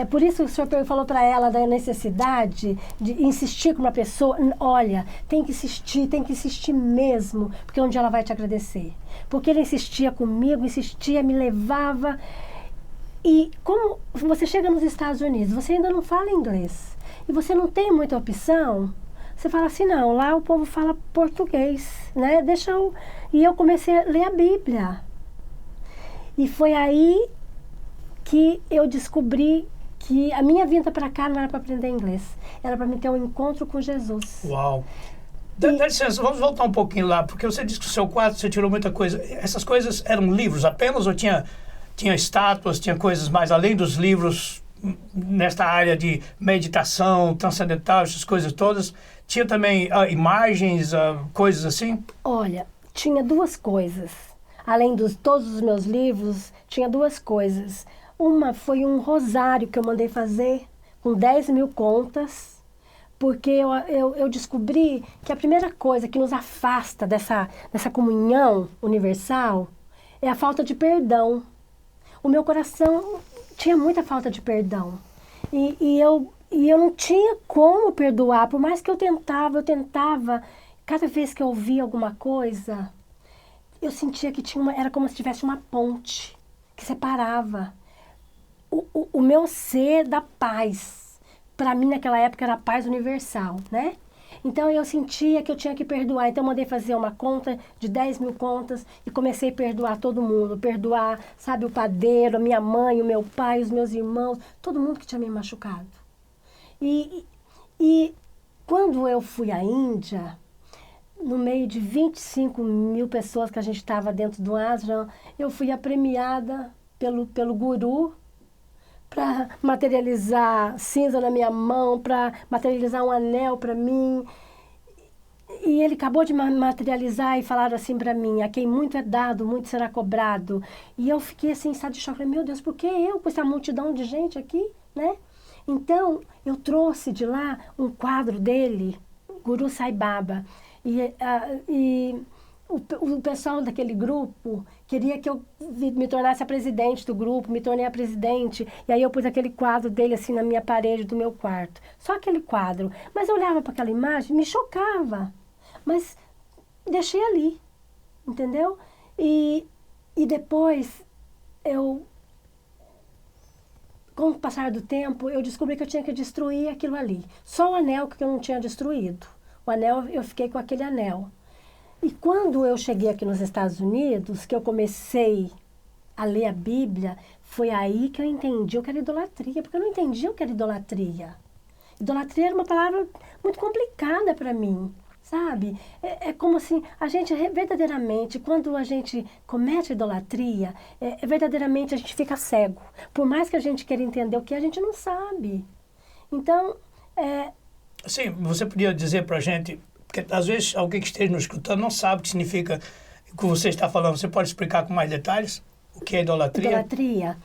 Speaker 4: Por isso o senhor falou para ela da necessidade de insistir com uma pessoa. Olha, tem que insistir mesmo, porque um dia ela vai te agradecer. Porque ele insistia comigo, insistia, me levava. E como você chega nos Estados Unidos, você ainda não fala inglês, e você não tem muita opção, você fala assim: não, lá o povo fala português, né? E eu comecei a ler a Bíblia. E foi aí que eu descobri que a minha vinda para cá não era para aprender inglês, era para me ter um encontro com Jesus.
Speaker 1: Uau! Dá licença, vamos voltar um pouquinho lá, porque você disse que o seu quarto você tirou muita coisa. Essas coisas eram livros apenas ou tinha estátuas, tinha coisas mais além dos livros, nesta área de meditação transcendental, essas coisas todas? Tinha também imagens, coisas assim?
Speaker 4: Olha, tinha duas coisas. Além de todos os meus livros, tinha duas coisas. Uma foi um rosário que eu mandei fazer com 10.000 contas, porque eu descobri que a primeira coisa que nos afasta dessa comunhão universal é a falta de perdão. O meu coração tinha muita falta de perdão. E eu não tinha como perdoar, por mais que eu tentava. Cada vez que eu ouvia alguma coisa, eu sentia que era como se tivesse uma ponte que separava o meu ser da paz. Para mim, naquela época, era a paz universal, né? Então, eu sentia que eu tinha que perdoar. Então, eu mandei fazer uma conta de 10.000 contas e comecei a perdoar todo mundo. Perdoar, sabe, o padeiro, a minha mãe, o meu pai, os meus irmãos, todo mundo que tinha me machucado. E quando eu fui à Índia, no meio de 25.000 pessoas que a gente estava dentro do ashram, eu fui apremiada pelo guru para materializar cinza na minha mão, para materializar um anel para mim. E ele acabou de materializar e falar assim para mim: a quem muito é dado, muito será cobrado. E eu fiquei assim, em estado de choque. Falei: meu Deus, por que eu, com essa multidão de gente aqui, né? Então, eu trouxe de lá um quadro dele, Guru Sai Baba. E o pessoal daquele grupo queria que eu me tornasse a presidente do grupo, me tornei a presidente, e aí eu pus aquele quadro dele assim na minha parede do meu quarto. Só aquele quadro. Mas eu olhava para aquela imagem, me chocava. Mas deixei ali, entendeu? E depois, com o passar do tempo, eu descobri que eu tinha que destruir aquilo ali. Só o anel que eu não tinha destruído. O anel, eu fiquei com aquele anel. E quando eu cheguei aqui nos Estados Unidos, que eu comecei a ler a Bíblia, foi aí que eu entendi o que era idolatria, porque eu não entendia o que era idolatria. Idolatria era uma palavra muito complicada para mim, sabe? É como assim, a gente verdadeiramente, quando a gente comete idolatria, verdadeiramente a gente fica cego. Por mais que a gente queira entender o que, a gente não sabe. Então,
Speaker 1: Sim, você podia dizer para a gente, porque às vezes alguém que esteja nos escutando não sabe o que significa o que você está falando. Você pode explicar com mais detalhes o que é idolatria?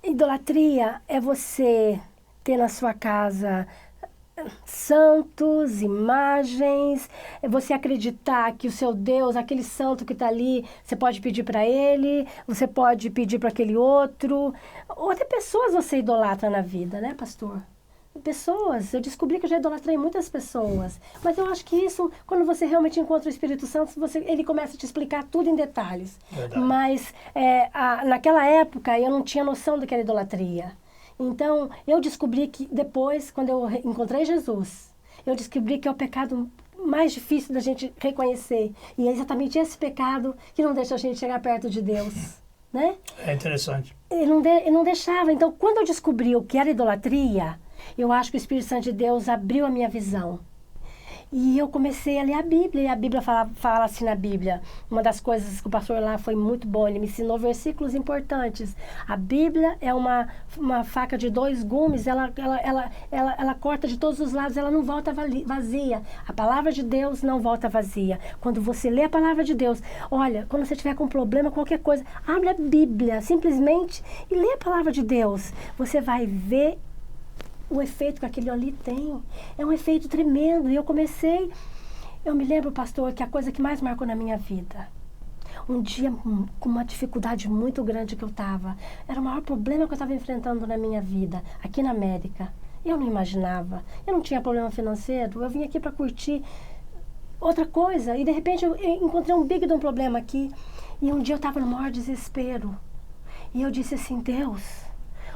Speaker 4: Idolatria é você ter na sua casa santos, imagens, é você acreditar que o seu Deus, aquele santo que está ali, você pode pedir para ele, você pode pedir para aquele outro, ou até pessoas você idolatra na vida, né, pastor? Pessoas, eu descobri que eu já idolatrei muitas pessoas, mas eu acho que isso, quando você realmente encontra o Espírito Santo, ele começa a te explicar tudo em detalhes.
Speaker 1: Verdade.
Speaker 4: Mas naquela época eu não tinha noção do que era idolatria. Então eu descobri que depois, quando eu encontrei Jesus, eu descobri que é o pecado mais difícil da gente reconhecer, e é exatamente esse pecado que não deixa a gente chegar perto de Deus, né?
Speaker 1: É interessante.
Speaker 4: Ele não deixava. Então, quando eu descobri o que era idolatria, eu acho que o Espírito Santo de Deus abriu a minha visão. E eu comecei a ler a Bíblia, e a Bíblia fala assim na Bíblia. Uma das coisas que o pastor lá foi muito bom, ele me ensinou versículos importantes. A Bíblia é uma faca de 2 gumes, ela corta de todos os lados, ela não volta vazia. A palavra de Deus não volta vazia. Quando você lê a palavra de Deus, olha, quando você tiver com problema, qualquer coisa, abre a Bíblia, simplesmente, e lê a palavra de Deus. Você vai ver o efeito que aquele ali tem. É um efeito tremendo. E eu me lembro, pastor, que a coisa que mais marcou na minha vida, um dia com uma dificuldade muito grande que eu estava, era o maior problema que eu estava enfrentando na minha vida, aqui na América. Eu não imaginava. Eu não tinha problema financeiro. Eu vim aqui para curtir outra coisa. E de repente eu encontrei um big de um problema aqui. E um dia eu estava no maior desespero. E eu disse assim, Deus,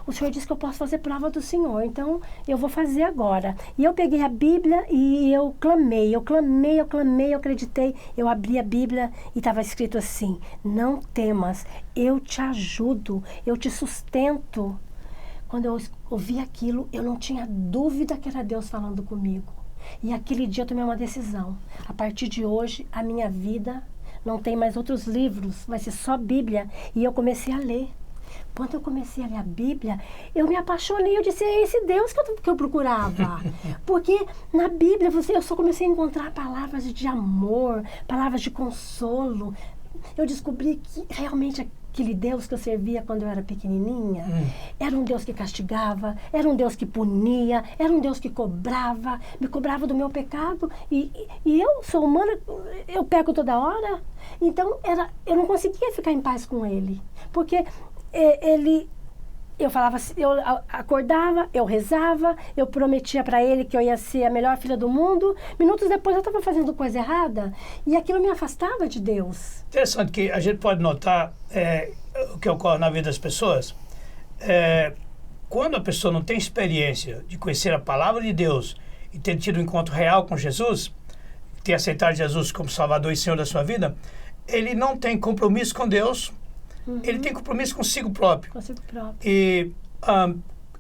Speaker 4: o Senhor disse que eu posso fazer prova do Senhor, então eu vou fazer agora. E eu peguei a Bíblia e eu clamei, eu acreditei. Eu abri a Bíblia e estava escrito assim, não temas, eu te ajudo, eu te sustento. Quando eu ouvi aquilo, eu não tinha dúvida que era Deus falando comigo. E aquele dia eu tomei uma decisão. A partir de hoje, a minha vida não tem mais outros livros, vai ser só Bíblia. E eu comecei a ler. Quando eu comecei a ler a Bíblia, eu me apaixonei, eu disse, é esse Deus que eu procurava. Porque na Bíblia eu só comecei a encontrar palavras de amor, palavras de consolo. Eu descobri que realmente aquele Deus que eu servia quando eu era pequenininha, era um Deus que castigava, era um Deus que punia, era um Deus que me cobrava do meu pecado. E eu sou humana, eu peco toda hora. Então eu não conseguia ficar em paz com ele. Porque eu falava assim, eu acordava, eu rezava, eu prometia para ele que eu ia ser a melhor filha do mundo. Minutos depois eu estava fazendo coisa errada e aquilo me afastava de Deus.
Speaker 1: Interessante que a gente pode notar o que ocorre na vida das pessoas. Quando a pessoa não tem experiência de conhecer a palavra de Deus e ter tido um encontro real com Jesus, ter aceitado Jesus como Salvador e Senhor da sua vida, ele não tem compromisso com Deus. Ele tem compromisso consigo próprio.
Speaker 4: Consigo próprio.
Speaker 1: E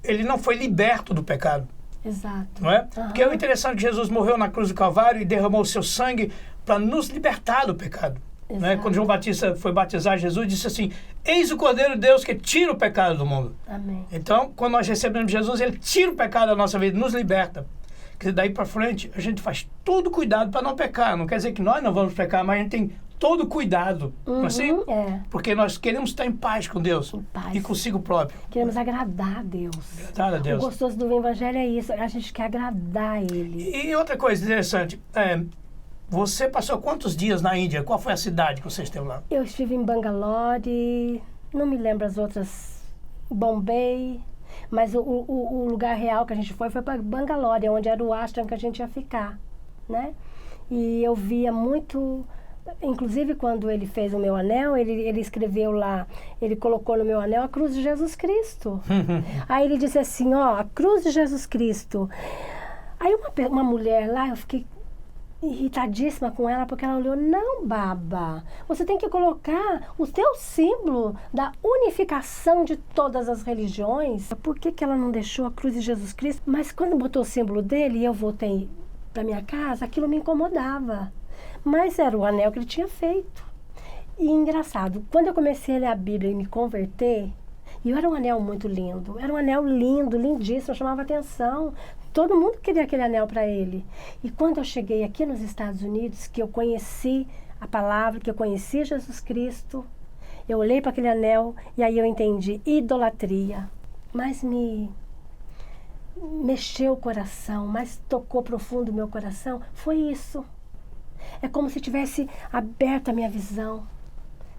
Speaker 1: ele não foi liberto do pecado.
Speaker 4: Exato.
Speaker 1: Não é? Porque é o interessante que Jesus morreu na cruz do Calvário e derramou o seu sangue para nos libertar do pecado. Não é? Quando João Batista foi batizar Jesus, disse assim, eis o Cordeiro de Deus que tira o pecado do mundo.
Speaker 4: Amém.
Speaker 1: Então, quando nós recebemos Jesus, ele tira o pecado da nossa vida, nos liberta. Porque daí para frente, a gente faz todo cuidado para não pecar. Não quer dizer que nós não vamos pecar, mas a gente tem todo cuidado, não é assim? Porque nós queremos estar em paz com Deus e consigo próprio.
Speaker 4: Queremos agradar a Deus.
Speaker 1: Agradar a Deus.
Speaker 4: O gostoso do Evangelho é isso, a gente quer agradar Ele.
Speaker 1: E outra coisa interessante, você passou quantos dias na Índia? Qual foi a cidade que você esteve lá?
Speaker 4: Eu estive em Bangalore, não me lembro as outras, Bombay, mas o lugar real que a gente foi para Bangalore, onde era o ashram que a gente ia ficar, né? E eu via muito, inclusive quando ele fez o meu anel, ele escreveu lá, ele colocou no meu anel a cruz de Jesus Cristo. Aí ele disse assim, ó, a cruz de Jesus Cristo. Aí uma mulher lá, eu fiquei irritadíssima com ela, porque ela olhou, não, Baba, você tem que colocar o teu símbolo da unificação de todas as religiões. Por que ela não deixou a cruz de Jesus Cristo? Mas quando botou o símbolo dele e eu voltei para minha casa, aquilo me incomodava. Mas era o anel que ele tinha feito. E engraçado, quando eu comecei a ler a Bíblia e me converter, e era um anel muito lindo, era um anel lindo, lindíssimo, chamava atenção. Todo mundo queria aquele anel para ele. E quando eu cheguei aqui nos Estados Unidos, que eu conheci a palavra, que eu conheci Jesus Cristo, eu olhei para aquele anel e aí eu entendi idolatria. Mas me mexeu o coração, mas tocou profundo o meu coração, foi isso. É como se tivesse aberto a minha visão.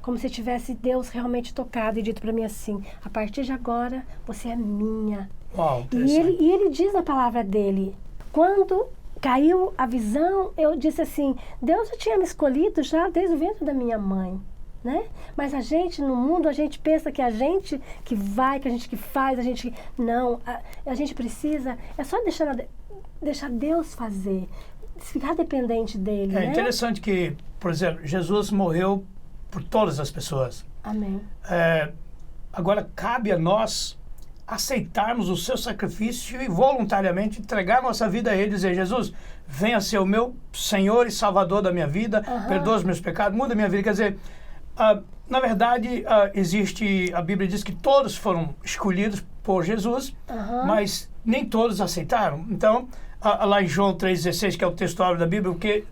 Speaker 4: Como se tivesse Deus realmente tocado e dito para mim assim, a partir de agora, você é minha.
Speaker 1: Uau,
Speaker 4: e ele diz na palavra dele, quando caiu a visão, eu disse assim, Deus já tinha me escolhido já desde o ventre da minha mãe, né? Mas a gente, no mundo, a gente pensa que a gente que vai, que a gente que faz, a gente... Não, a gente precisa, é só deixar Deus fazer, ficar dependente dele, né?
Speaker 1: É interessante que, por exemplo, Jesus morreu por todas as pessoas.
Speaker 4: Amém.
Speaker 1: Agora, cabe a nós aceitarmos o seu sacrifício e voluntariamente entregar nossa vida a Ele e dizer, Jesus, venha ser o meu Senhor e Salvador da minha vida, perdoa os meus pecados, muda a minha vida. Quer dizer, na verdade, a Bíblia diz que todos foram escolhidos por Jesus, mas nem todos aceitaram. Então, lá em João 3,16, que é o texto áureo da Bíblia, porque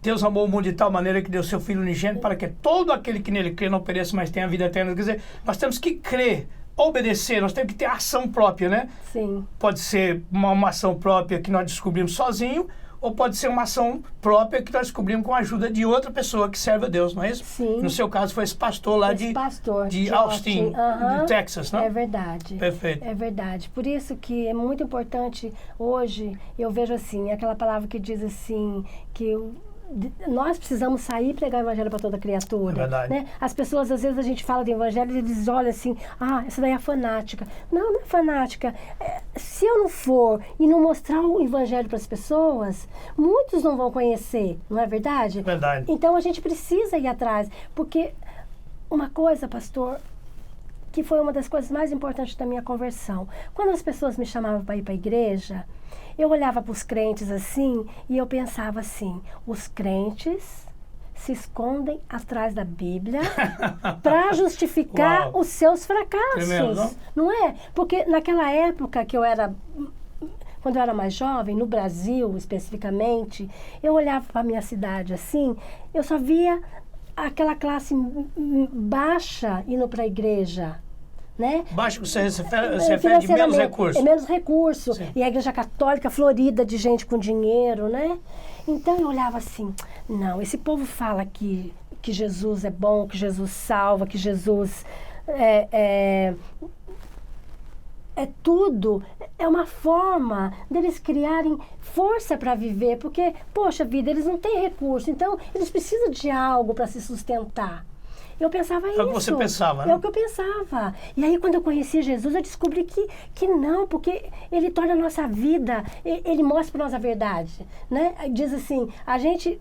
Speaker 1: Deus amou o mundo de tal maneira que deu seu Filho unigênito para que todo aquele que nele crê não pereça, mas tenha a vida eterna. Quer dizer, nós temos que crer, obedecer, nós temos que ter ação própria, né?
Speaker 4: Sim.
Speaker 1: Pode ser uma ação própria que nós descobrimos sozinho, ou pode ser uma ação própria que nós descobrimos com a ajuda de outra pessoa que serve a Deus, não é isso?
Speaker 4: Sim.
Speaker 1: No seu caso foi esse pastor lá de Austin, do Texas, não?
Speaker 4: É verdade.
Speaker 1: Perfeito.
Speaker 4: É verdade. Por isso que é muito importante hoje, eu vejo assim, aquela palavra que diz assim, que nós precisamos sair e pregar o evangelho para toda criatura.
Speaker 1: É verdade.
Speaker 4: Né? As pessoas, às vezes, a gente fala de evangelho e eles olham assim, essa daí é fanática. Não, não é fanática. Se eu não for e não mostrar o evangelho para as pessoas, muitos não vão conhecer, não é verdade?
Speaker 1: Verdade.
Speaker 4: Então, a gente precisa ir atrás, porque uma coisa, pastor, que foi uma das coisas mais importantes da minha conversão. Quando as pessoas me chamavam para ir para a igreja, eu olhava para os crentes assim e eu pensava assim, os crentes se escondem atrás da Bíblia para justificar os seus fracassos. Tremendo, não é? Porque naquela época quando eu era mais jovem, no Brasil especificamente, eu olhava para a minha cidade assim, eu só via aquela classe baixa indo para a igreja. Né?
Speaker 1: Baixo que você se refere de menos recursos.
Speaker 4: Menos recursos.
Speaker 1: Sim.
Speaker 4: E a igreja católica florida de gente com dinheiro, né? Então eu olhava assim, não, esse povo fala que Jesus é bom, que Jesus salva, que Jesus é tudo. É uma forma deles criarem força para viver, porque, poxa vida, eles não têm recurso, então eles precisam de algo para se sustentar. Eu pensava isso.
Speaker 1: É o que você pensava, né?
Speaker 4: É o que eu pensava. E aí, quando eu conheci Jesus, eu descobri que não, porque ele torna a nossa vida, ele mostra para nós a verdade, né? Diz assim, a gente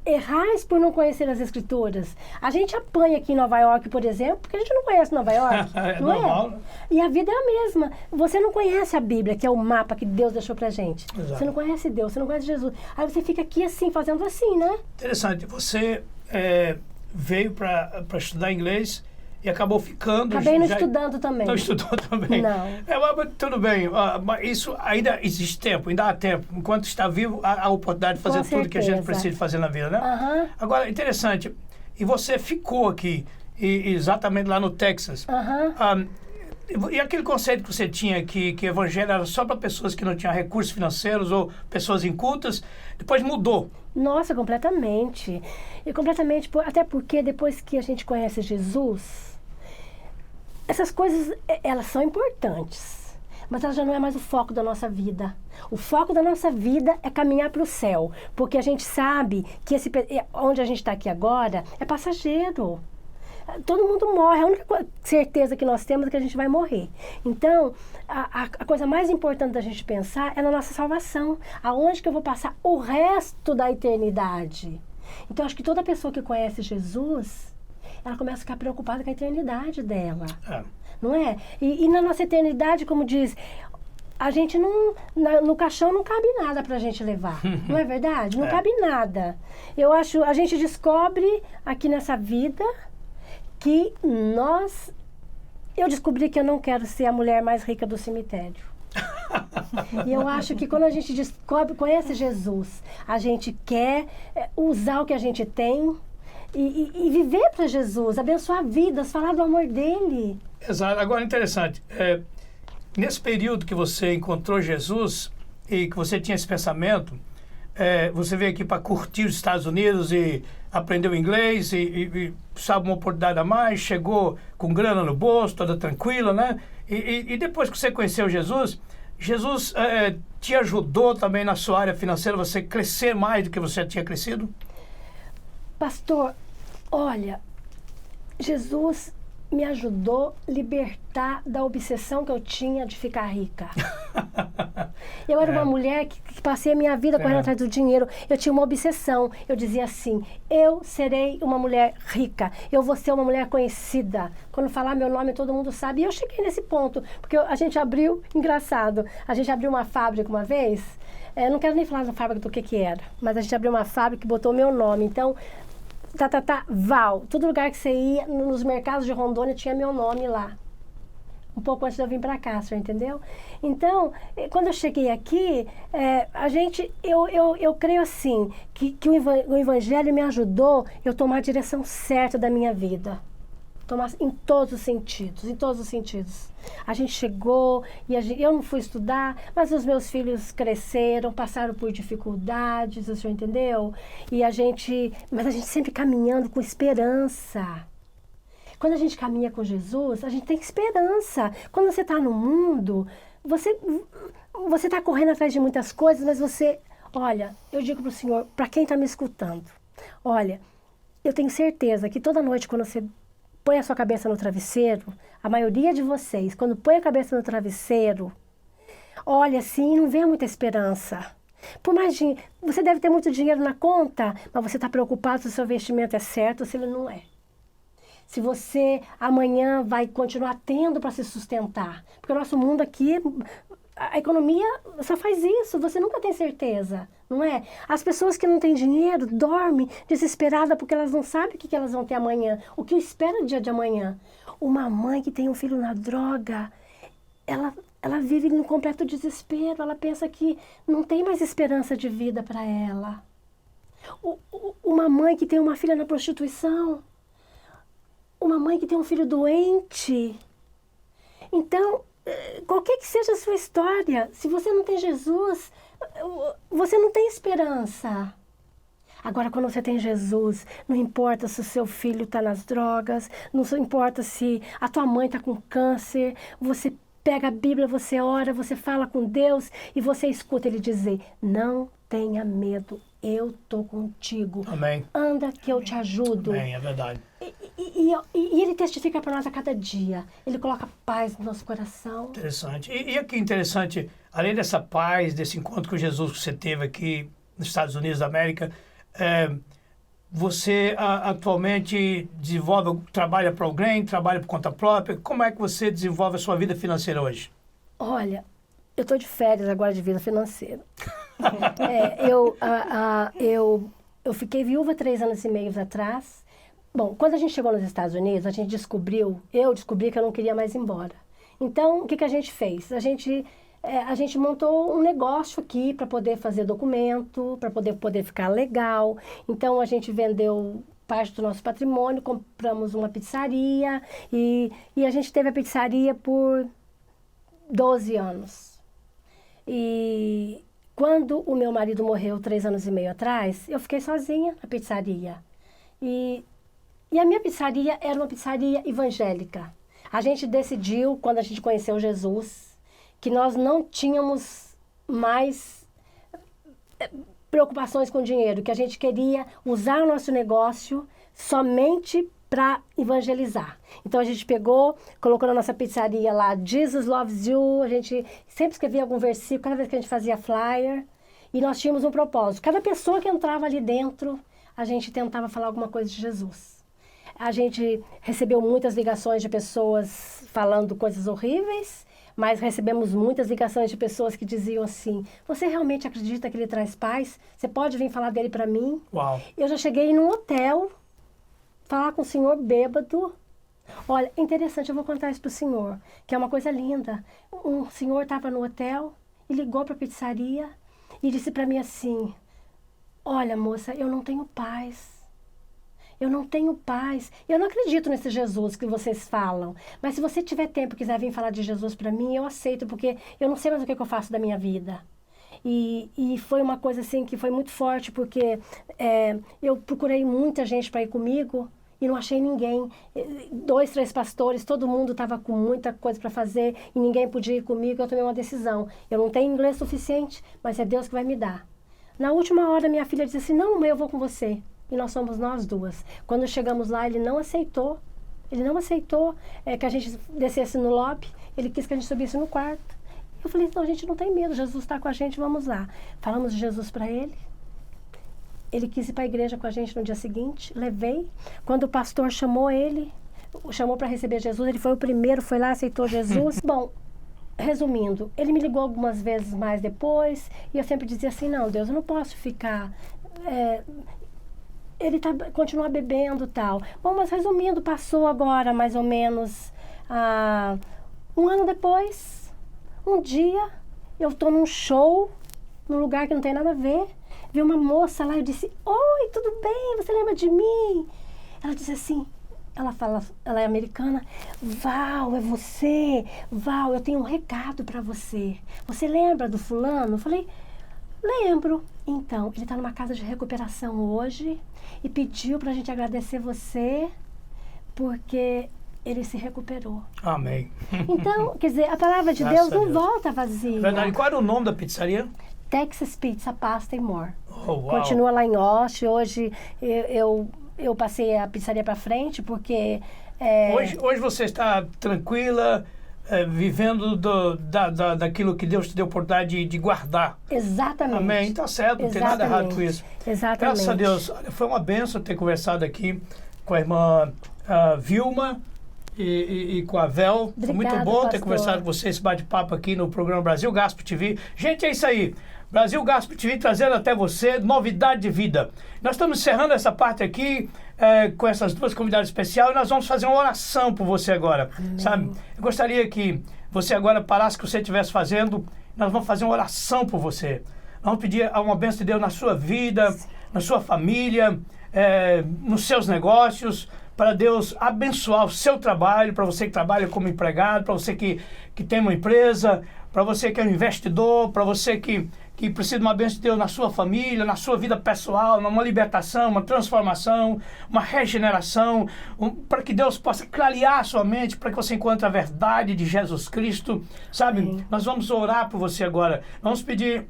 Speaker 4: errais por não conhecer as Escrituras. A gente apanha aqui em Nova York, por exemplo, porque a gente não conhece Nova York.
Speaker 1: É
Speaker 4: não
Speaker 1: normal,
Speaker 4: é?
Speaker 1: Né?
Speaker 4: E a vida é a mesma. Você não conhece a Bíblia, que é o mapa que Deus deixou pra gente.
Speaker 1: Exato.
Speaker 4: Você não conhece Deus, você não conhece Jesus. Aí você fica aqui assim, fazendo assim, né?
Speaker 1: Interessante. Você veio para estudar inglês e acabou ficando...
Speaker 4: Acabei não estudando também.
Speaker 1: Não estudou também?
Speaker 4: Não.
Speaker 1: Mas tudo bem. Mas isso ainda existe tempo, ainda há tempo. Enquanto está vivo, há a oportunidade de fazer tudo que a gente precisa fazer na vida, né? Agora, interessante. E você ficou aqui, exatamente lá no Texas. E aquele conceito que você tinha que evangelho era só para pessoas que não tinham recursos financeiros ou pessoas incultas, depois mudou.
Speaker 4: Nossa, completamente. E completamente, até porque depois que a gente conhece Jesus, essas coisas, elas são importantes, mas elas já não é mais o foco da nossa vida. O foco da nossa vida é caminhar para o céu, porque a gente sabe que onde a gente está aqui agora é passageiro. Todo mundo morre, a única certeza que nós temos é que a gente vai morrer. Então, a coisa mais importante da gente pensar é na nossa salvação. Aonde que eu vou passar o resto da eternidade? Então, acho que toda pessoa que conhece Jesus, ela começa a ficar preocupada com a eternidade dela. Não é? E na nossa eternidade, como diz, a gente não... no caixão não cabe nada pra gente levar. Não é verdade? Não cabe nada. Eu acho, a gente descobre aqui nessa vida que eu descobri que eu não quero ser a mulher mais rica do cemitério. E eu acho que quando a gente conhece Jesus, a gente quer usar o que a gente tem e viver para Jesus, abençoar vidas, falar do amor dele.
Speaker 1: Exato. Agora, interessante, nesse período que você encontrou Jesus e que você tinha esse pensamento, você veio aqui para curtir os Estados Unidos e aprendeu inglês e sabe uma oportunidade a mais, chegou com grana no bolso, toda tranquila, né? E depois que você conheceu Jesus, Jesus te ajudou também na sua área financeira, você crescer mais do que você tinha crescido?
Speaker 4: Pastor, olha, Jesus me ajudou a libertar da obsessão que eu tinha de ficar rica. Eu era uma mulher que passei a minha vida correndo atrás do dinheiro. Eu tinha uma obsessão. Eu dizia assim, eu serei uma mulher rica. Eu vou ser uma mulher conhecida. Quando falar meu nome, todo mundo sabe. E eu cheguei nesse ponto. Porque a gente abriu, engraçado, a gente abriu uma fábrica uma vez. Não quero nem falar da fábrica do que era. Mas a gente abriu uma fábrica que botou meu nome. Então... Val, todo lugar que você ia, nos mercados de Rondônia, tinha meu nome lá. Um pouco antes de eu vir para cá, você entendeu? Então, quando eu cheguei aqui, eu creio assim, que o Evangelho me ajudou eu tomar a direção certa da minha vida. Tomar em todos os sentidos, em todos os sentidos. A gente chegou e eu não fui estudar, mas os meus filhos cresceram, passaram por dificuldades, o senhor entendeu? Mas a gente sempre caminhando com esperança. Quando a gente caminha com Jesus, a gente tem esperança. Quando você está no mundo, você está correndo atrás de muitas coisas, mas olha, eu digo para o senhor, para quem está me escutando, olha, eu tenho certeza que toda noite quando você põe a sua cabeça no travesseiro, a maioria de vocês, quando põe a cabeça no travesseiro, olha assim, não vê muita esperança. Por mais dinheiro, você deve ter muito dinheiro na conta, mas você está preocupado se o seu investimento é certo ou se ele não é. Se você amanhã vai continuar tendo para se sustentar. Porque o nosso mundo aqui, a economia só faz isso, você nunca tem certeza, não é? As pessoas que não têm dinheiro dormem desesperadas porque elas não sabem o que elas vão ter amanhã, o que espera no dia de amanhã. Uma mãe que tem um filho na droga, ela vive em um completo desespero, ela pensa que não tem mais esperança de vida para ela. Uma mãe que tem uma filha na prostituição, uma mãe que tem um filho doente. Então, qualquer que seja a sua história, se você não tem Jesus, você não tem esperança. Agora, quando você tem Jesus, não importa se o seu filho está nas drogas, não importa se a tua mãe está com câncer, você pega a Bíblia, você ora, você fala com Deus e você escuta ele dizer, não tenha medo, eu estou contigo.
Speaker 1: Amém.
Speaker 4: Anda que eu te ajudo.
Speaker 1: Amém, é verdade.
Speaker 4: E ele testifica para nós a cada dia. Ele coloca paz no nosso coração.
Speaker 1: Interessante. E aqui interessante, além dessa paz, desse encontro com Jesus que você teve aqui nos Estados Unidos da América, você atualmente trabalha para alguém, trabalha por conta própria? Como é que você desenvolve a sua vida financeira hoje?
Speaker 4: Olha, eu estou de férias agora de vida financeira. Eu fiquei viúva 3 anos e meio atrás. Bom, quando a gente chegou nos Estados Unidos, eu descobri que eu não queria mais ir embora. Então, o que a gente fez? A gente montou um negócio aqui para poder fazer documento, para poder ficar legal. Então, a gente vendeu parte do nosso patrimônio, compramos uma pizzaria e a gente teve a pizzaria por 12 anos. E quando o meu marido morreu 3 anos e meio atrás, eu fiquei sozinha na pizzaria. E a minha pizzaria era uma pizzaria evangélica. A gente decidiu, quando a gente conheceu Jesus, que nós não tínhamos mais preocupações com dinheiro, que a gente queria usar o nosso negócio somente para evangelizar. Então a gente pegou, colocou na nossa pizzaria lá, Jesus Loves You, a gente sempre escrevia algum versículo, cada vez que a gente fazia flyer, e nós tínhamos um propósito. Cada pessoa que entrava ali dentro, a gente tentava falar alguma coisa de Jesus. A gente recebeu muitas ligações de pessoas falando coisas horríveis, mas recebemos muitas ligações de pessoas que diziam assim, você realmente acredita que ele traz paz? Você pode vir falar dele para mim?
Speaker 1: Uau.
Speaker 4: Eu já cheguei num hotel, falar com o senhor bêbado. Olha, interessante, eu vou contar isso pro senhor, que é uma coisa linda. Um senhor estava no hotel e ligou para a pizzaria e disse para mim assim, olha moça, eu não tenho paz. Eu não tenho paz. Eu não acredito nesse Jesus que vocês falam. Mas se você tiver tempo e quiser vir falar de Jesus para mim, eu aceito, porque eu não sei mais o que eu faço da minha vida. E foi uma coisa assim que foi muito forte, porque eu procurei muita gente para ir comigo e não achei ninguém. 2, 3 pastores, todo mundo estava com muita coisa para fazer e ninguém podia ir comigo. Eu tomei uma decisão. Eu não tenho inglês suficiente, mas é Deus que vai me dar. Na última hora, minha filha disse assim, não, mãe, eu vou com você. E nós somos nós duas. Quando chegamos lá, ele não aceitou que a gente descesse no lobby. Ele quis que a gente subisse no quarto. Eu falei, então a gente não tem medo, Jesus está com a gente, vamos lá. Falamos de Jesus para ele. Ele quis ir para a igreja com a gente no dia seguinte, levei. Quando o pastor chamou para receber Jesus, ele foi o primeiro, foi lá, aceitou Jesus. Bom, resumindo, ele me ligou algumas vezes mais depois, e eu sempre dizia assim, não, Deus, eu não posso ficar... ele continua bebendo e tal. Bom, mas resumindo, passou agora mais ou menos 1 ano depois, um dia, eu estou num show, num lugar que não tem nada a ver, vi uma moça lá, eu disse, oi, tudo bem, você lembra de mim? Ela disse assim, ela é americana, Val, é você? Val, eu tenho um recado para você. Você lembra do fulano? Eu falei, lembro. Então, ele está numa casa de recuperação hoje e pediu para a gente agradecer você porque ele se recuperou.
Speaker 1: Amém.
Speaker 4: Então, quer dizer, a palavra de
Speaker 1: Graças
Speaker 4: Deus
Speaker 1: a
Speaker 4: não
Speaker 1: Deus.
Speaker 4: volta vazia.
Speaker 1: Verdade. Qual era o nome da pizzaria?
Speaker 4: Texas Pizza, Pasta e More.
Speaker 1: Oh, uau.
Speaker 4: Continua lá em Osh. Hoje eu passei a pizzaria para frente porque...
Speaker 1: Hoje você está tranquila, vivendo daquilo que Deus te deu a oportunidade de guardar.
Speaker 4: Exatamente.
Speaker 1: Amém. Tá certo, não tem nada errado com isso.
Speaker 4: Exatamente.
Speaker 1: Graças a Deus. Olha, foi uma bênção ter conversado aqui com a irmã Vilma e com a Vel. Foi muito bom ter conversado com você, esse bate-papo aqui no programa Brasil Gospel TV. Gente, é isso aí. Brasil Gospel TV trazendo até você novidade de vida. Nós estamos encerrando essa parte aqui com essas duas convidadas especiais e nós vamos fazer uma oração por você agora. Amém. Sabe? Eu gostaria que você agora parasse o que você estivesse fazendo. Nós vamos fazer uma oração por você. Nós vamos pedir uma bênção de Deus na sua vida, na sua família, nos seus negócios, para Deus abençoar o seu trabalho, para você que trabalha como empregado, para você que tem uma empresa, para você que é um investidor, para você que precisa de uma bênção de Deus na sua família, na sua vida pessoal, uma libertação, uma transformação, uma regeneração, para que Deus possa clarear a sua mente, para que você encontre a verdade de Jesus Cristo, sabe? Sim. Nós vamos orar por você agora. Vamos pedir,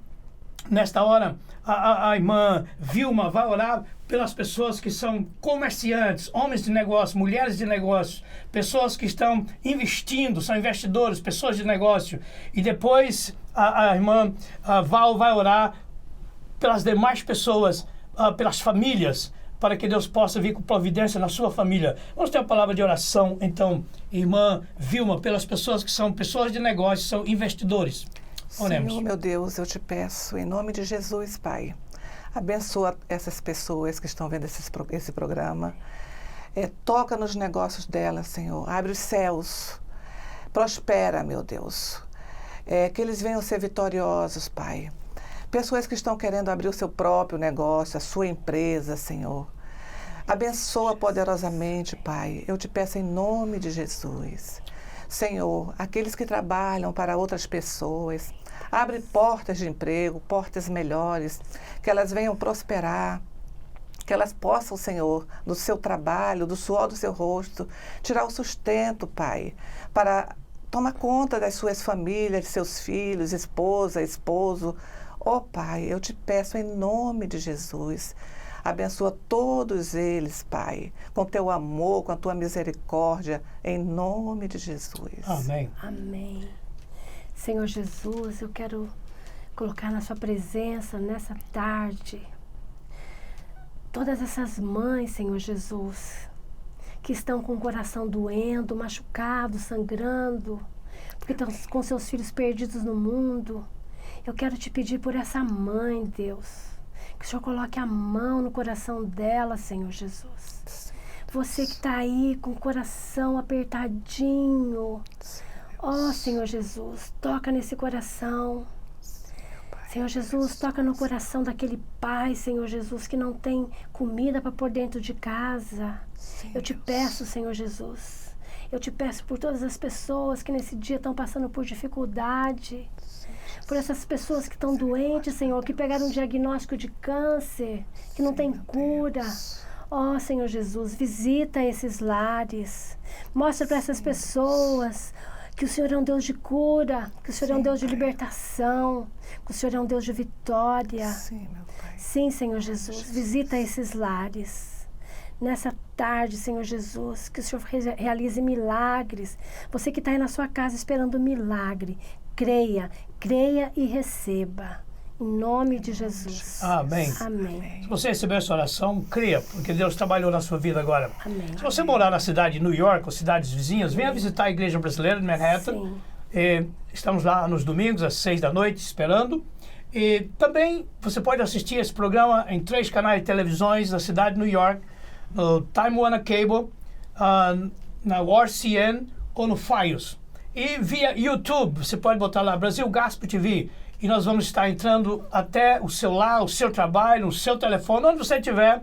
Speaker 1: nesta hora, a irmã Vilma vai orar pelas pessoas que são comerciantes, homens de negócio, mulheres de negócio, pessoas que estão investindo, são investidores, pessoas de negócio. E depois a irmã Val vai orar pelas demais pessoas, pelas famílias, para que Deus possa vir com providência na sua família. Vamos ter uma palavra de oração, então, irmã Vilma, pelas pessoas que são pessoas de negócio, são investidores. Oremos.
Speaker 3: Senhor, meu Deus, eu te peço, em nome de Jesus, Pai, abençoa essas pessoas que estão vendo esse programa. Toca nos negócios delas, Senhor. Abre os céus. Prospera, meu Deus. Que eles venham ser vitoriosos, Pai. Pessoas que estão querendo abrir o seu próprio negócio, a sua empresa, Senhor. Abençoa poderosamente, Pai. Eu te peço em nome de Jesus. Senhor, aqueles que trabalham para outras pessoas, abre portas de emprego, portas melhores, que elas venham prosperar, que elas possam, Senhor, do seu trabalho, do suor do seu rosto, tirar o sustento, Pai, para tomar conta das suas famílias, de seus filhos, esposa, esposo. Ó Pai, eu te peço em nome de Jesus, abençoa todos eles, Pai, com teu amor, com a tua misericórdia, em nome de Jesus.
Speaker 1: Amém.
Speaker 4: Amém. Senhor Jesus, eu quero colocar na sua presença nessa tarde todas essas mães, Senhor Jesus, que estão com o coração doendo, machucado, sangrando, porque estão com seus filhos perdidos no mundo. Eu quero te pedir por essa mãe, Deus, que o Senhor coloque a mão no coração dela, Senhor Jesus. Você que está aí com o coração apertadinho, ó Senhor Jesus, toca nesse coração. Senhor Jesus, toca no coração daquele pai, Senhor Jesus, que não tem comida para pôr dentro de casa. Eu te peço, Senhor Jesus, eu te peço por todas as pessoas que nesse dia estão passando por dificuldade, por essas pessoas que estão doentes, Senhor, que pegaram um diagnóstico de câncer, que não tem cura. Ó Senhor Jesus, visita esses lares, mostra para essas pessoas que o Senhor é um Deus de cura, que o Senhor é um Deus de libertação, que o Senhor é um Deus de vitória.
Speaker 3: Sim, meu Pai.
Speaker 4: Sim, Senhor Jesus, visita esses lares. Nessa tarde, Senhor Jesus, que o Senhor realize milagres. Você que está aí na sua casa esperando um milagre, creia e receba. Em nome de Jesus.
Speaker 1: Amém.
Speaker 4: Amém.
Speaker 1: Se você receber essa oração, creia, porque Deus trabalhou na sua vida agora.
Speaker 4: Amém.
Speaker 1: Se você morar na cidade de New York ou cidades vizinhas, venha visitar a Igreja Brasileira de Manhattan.
Speaker 4: Sim.
Speaker 1: Estamos lá nos domingos, às 6 da noite, esperando. E também você pode assistir esse programa em 3 canais de televisões da cidade de New York, no Time Warner Cable, na WarCN ou no Fios. E via YouTube, você pode botar lá Brasil Gospel TV. E nós vamos estar entrando até o seu lar, o seu trabalho, o seu telefone, onde você estiver,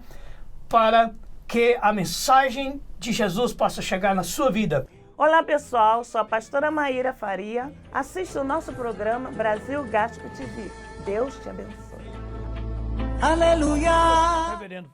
Speaker 1: para que a mensagem de Jesus possa chegar na sua vida.
Speaker 2: Olá pessoal, sou a pastora Maíra Faria. Assista o nosso programa Brasil Gospel TV. Deus te abençoe.
Speaker 5: Aleluia.
Speaker 1: Reverendo